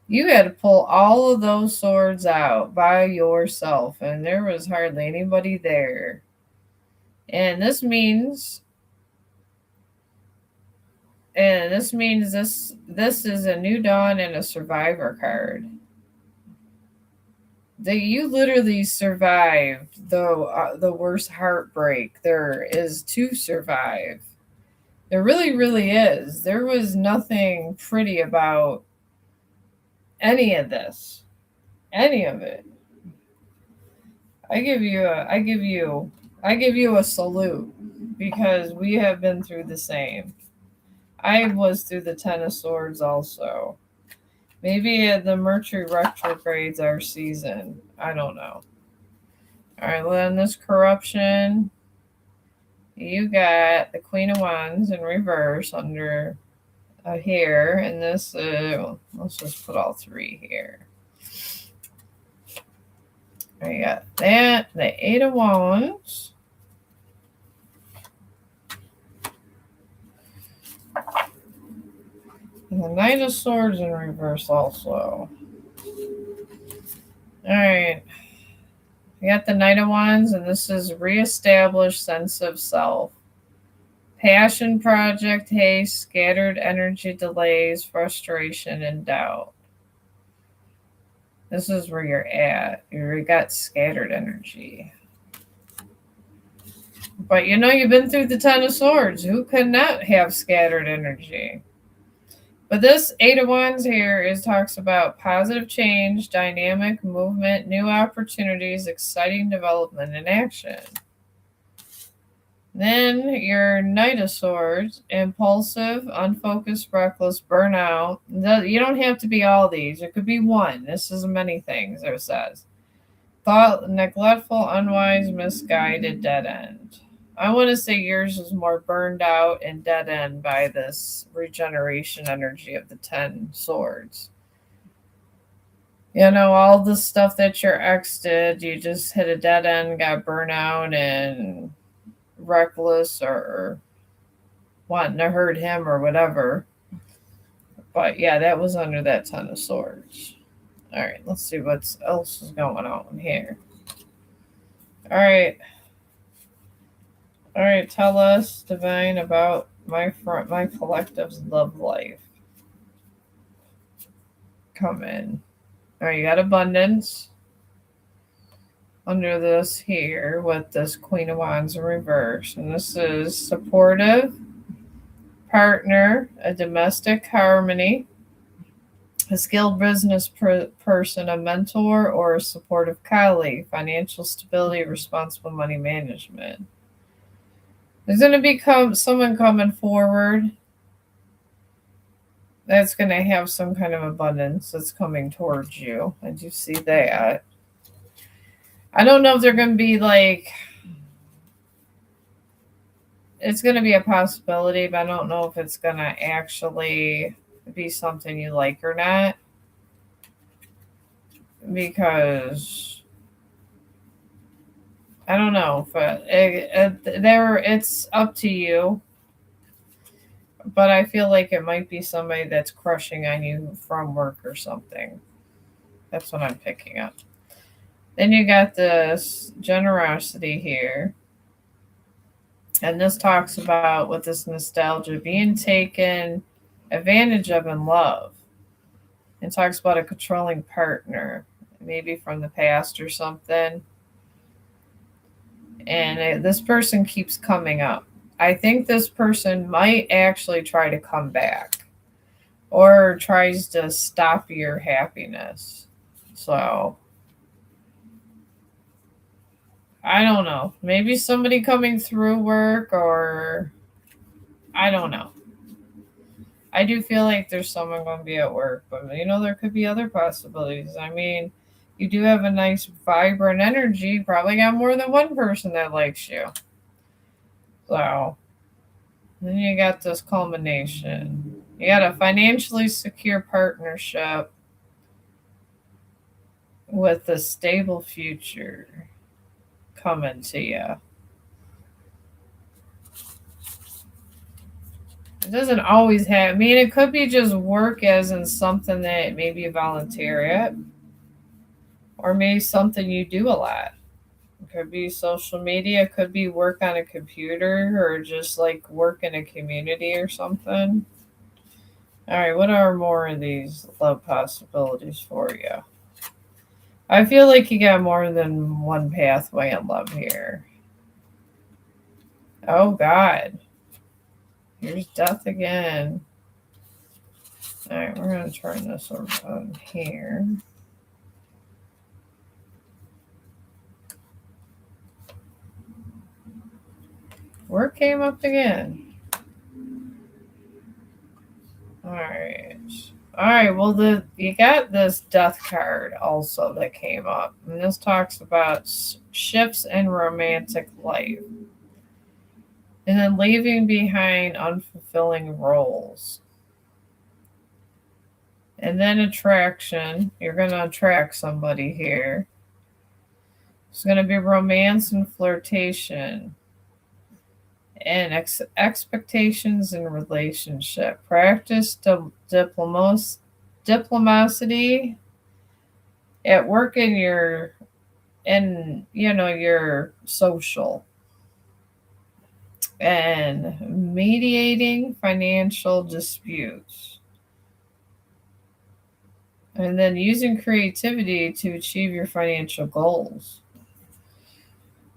You had to pull all of those swords out by yourself, and there was hardly anybody there. And this means this is a new dawn and a survivor card. That you literally survived the worst heartbreak there is to survive. There really, really is. There was nothing pretty about any of this, any of it. I give you a salute, because we have been through the same. I was through the Ten of Swords also. Maybe the Mercury retrogrades our season. I don't know. All right, well, in this corruption, you got the Queen of Wands in reverse under here, and this, let's just put all three here. I got that, the Eight of Wands. And the Knight of Swords in reverse also. Alright. We got the Knight of Wands, and this is reestablished sense of self. Passion project, haste, scattered energy, delays, frustration, and doubt. This is where you're at. You got scattered energy. But you've been through the Ten of Swords. Who could not have scattered energy? But this Eight of Wands here talks about positive change, dynamic movement, new opportunities, exciting development, and action. Then your Knight of Swords, impulsive, unfocused, reckless, burnout. You don't have to be all these. It could be one. This is many things, it says. Thought, neglectful, unwise, misguided, dead end. I want to say yours is more burned out and dead end by this regeneration energy of the 10 swords. All the stuff that your ex did, you just hit a dead end, got burnt out, and reckless, or wanting to hurt him or whatever. But yeah, that was under that 10 of swords. All right, let's see what else is going on here. All right, tell us, Divine, about my collective's love life. Come in. All right, you got abundance under this here with this Queen of Wands in reverse. And this is supportive partner, a domestic harmony, a skilled business person, a mentor, or a supportive colleague, financial stability, responsible money management. There's going to be someone coming forward that's going to have some kind of abundance that's coming towards you. I do see that. I don't know if they're going to be it's going to be a possibility, but I don't know if it's going to actually be something you like or not. Because I don't know, but it's up to you. But I feel like it might be somebody that's crushing on you from work or something. That's what I'm picking up. Then you got this generosity here. And this talks about with this nostalgia being taken advantage of in love. It talks about a controlling partner, maybe from the past or something. And this person keeps coming up. I think this person might actually try to come back or tries to stop your happiness. So, I don't know. Maybe somebody coming through work, or I don't know. I do feel like there's someone going to be at work, but there could be other possibilities. I mean, you do have a nice, vibrant energy. You probably got more than one person that likes you. So, then you got this culmination. You got a financially secure partnership with a stable future coming to you. It doesn't always have. I mean, it could be just work, as in something that maybe you volunteer at, or maybe something you do a lot. It could be social media. It could be work on a computer, or just like work in a community or something. All right, what are more of these love possibilities for you? I feel like you got more than one pathway in love here. Oh, God. Here's death again. All right, we're going to turn this around here. Where came up again? All right. All right. Well, you got this death card also that came up, and this talks about shifts in romantic life, and then leaving behind unfulfilling roles, and then attraction. You're gonna attract somebody here. It's gonna be romance and flirtation, and expectations in relationship. Practice diplomacy at work, in your social, and mediating financial disputes, and then using creativity to achieve your financial goals.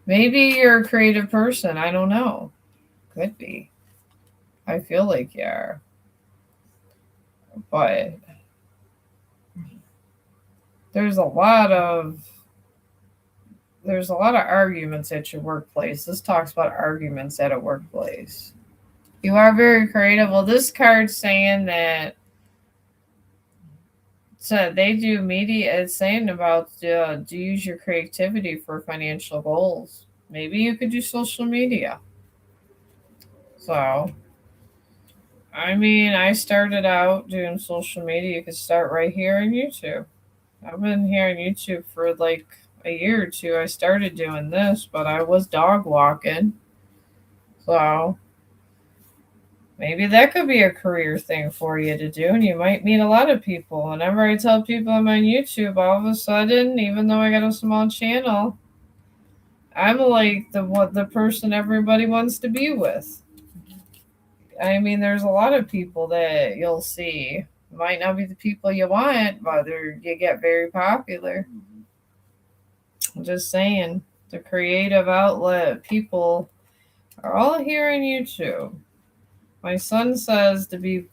Maybe you're a creative person. I don't know. Could be. I feel like you are. But there's a lot of arguments at your workplace. This talks about arguments at a workplace. You are very creative. Well, this card's saying that, so they do media. It's saying about to use your creativity for financial goals. Maybe you could do social media. So, I mean, I started out doing social media. You could start right here on YouTube. I've been here on YouTube for like a year or two. I started doing this, but I was dog walking. So maybe that could be a career thing for you to do, and you might meet a lot of people. Whenever I tell people I'm on YouTube, all of a sudden, even though I got a small channel, I'm like the person everybody wants to be with. I mean, there's a lot of people that you'll see. Might not be the people you want, but you get very popular. I'm just saying, the creative outlet people are all here on YouTube. My son says to be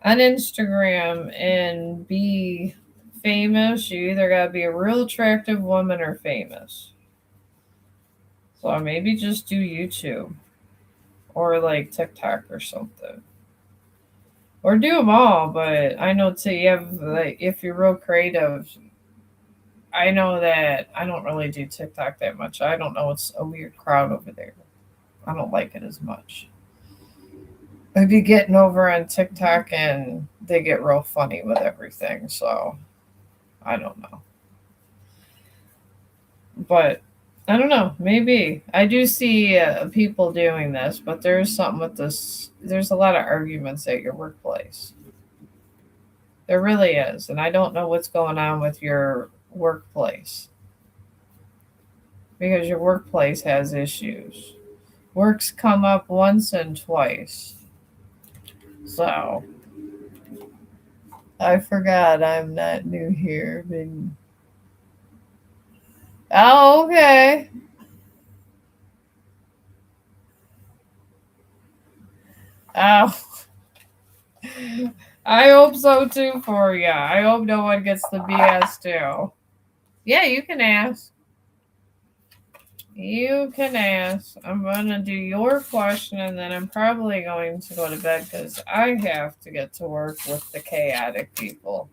on Instagram and be famous, you either gotta be a real attractive woman or famous. So maybe just do YouTube or like TikTok or something. Or do them all, but I know too, you have, like, if you're real creative, I know that I don't really do TikTok that much. I don't know, it's a weird crowd over there. I don't like it as much. I'd be getting over on TikTok and they get real funny with everything, so I don't know. But I don't know, maybe. I do see people doing this, but there's something with this. There's a lot of arguments at your workplace. There really is. And I don't know what's going on with your workplace. because your workplace has issues. Work's come up once and twice. So I forgot I'm not new here. Oh, okay. Oh, I hope so too for you. I hope no one gets the BS too. Yeah, you can ask. You can ask. I'm going to do your question and then I'm probably going to go to bed because I have to get to work with the chaotic people.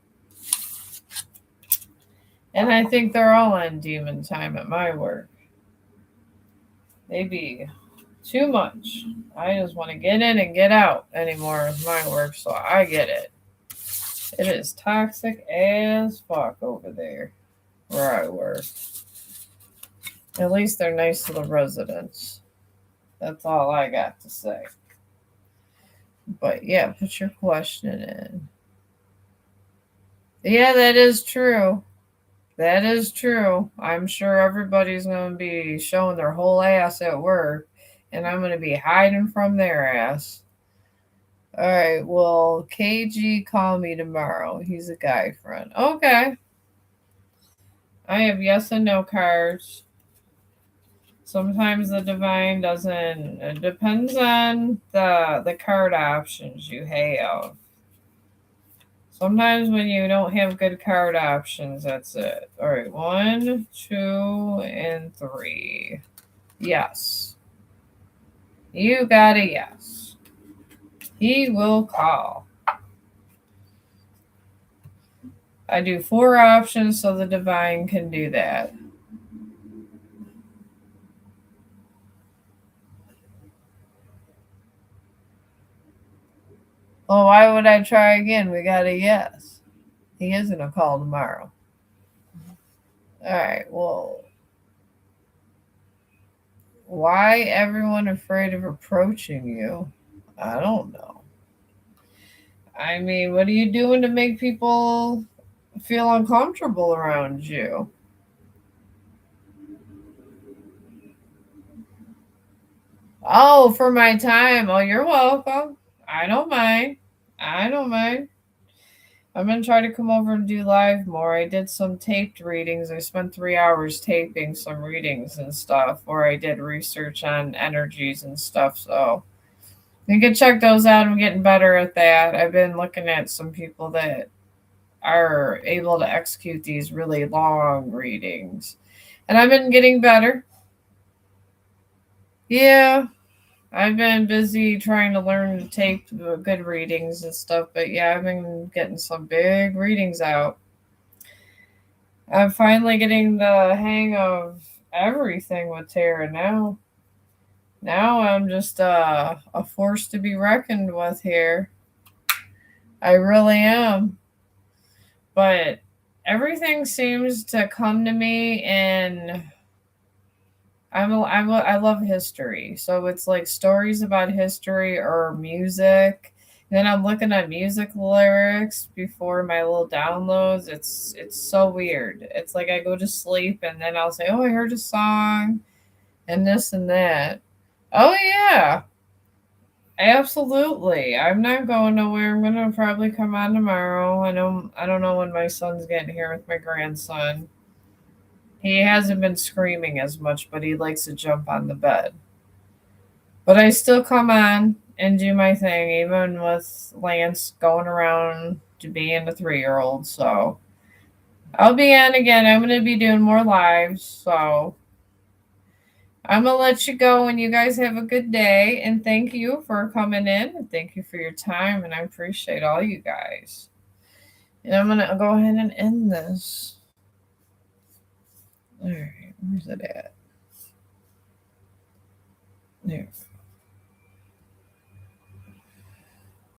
And I think they're all on demon time at my work. Maybe too much. I just want to get in and get out anymore with my work, so I get it. It is toxic as fuck over there where I work. At least they're nice to the residents. That's all I got to say. But yeah, put your question in. Yeah, that is true. That is true. I'm sure everybody's going to be showing their whole ass at work, and I'm going to be hiding from their ass. All right, well, KG, call me tomorrow. He's a guy friend. Okay. I have yes and no cards. Sometimes the divine doesn't. It depends on the card options you have. Sometimes when you don't have good card options, that's it. All right, 1, 2, and 3. Yes. You got a yes. He will call. I do 4 options so the divine can do that. Well, why would I try again? We got a yes. He is going to call tomorrow. All right, well, why everyone afraid of approaching you? I don't know. I mean, what are you doing to make people feel uncomfortable around you? Oh, for my time. Oh, you're welcome. I don't mind. I don't mind. I'm going to try to come over and do live more. I did some taped readings. I spent 3 hours taping some readings and stuff where I did research on energies and stuff. So you can check those out. I'm getting better at that. I've been looking at some people that are able to execute these really long readings. And I've been getting better. Yeah, I've been busy trying to learn to tape good readings and stuff, but yeah, I've been getting some big readings out. I'm finally getting the hang of everything with Tara now. Now I'm just a force to be reckoned with here. I really am. But everything seems to come to me, and I love history. So it's like stories about history or music. And then I'm looking at music lyrics before my little downloads. It's so weird. It's like I go to sleep and then I'll say, "Oh, I heard a song and this and that." Oh yeah. Absolutely. I'm not going nowhere. I'm gonna probably come on tomorrow. I don't know when my son's getting here with my grandson. He hasn't been screaming as much, but he likes to jump on the bed. But I still come on and do my thing, even with Lance going around to being a 3-year-old. So I'll be on again. I'm going to be doing more lives. So I'm going to let you go, and you guys have a good day. And thank you for coming in. And thank you for your time. And I appreciate all you guys. And I'm going to go ahead and end this. All right. Where's it at? There.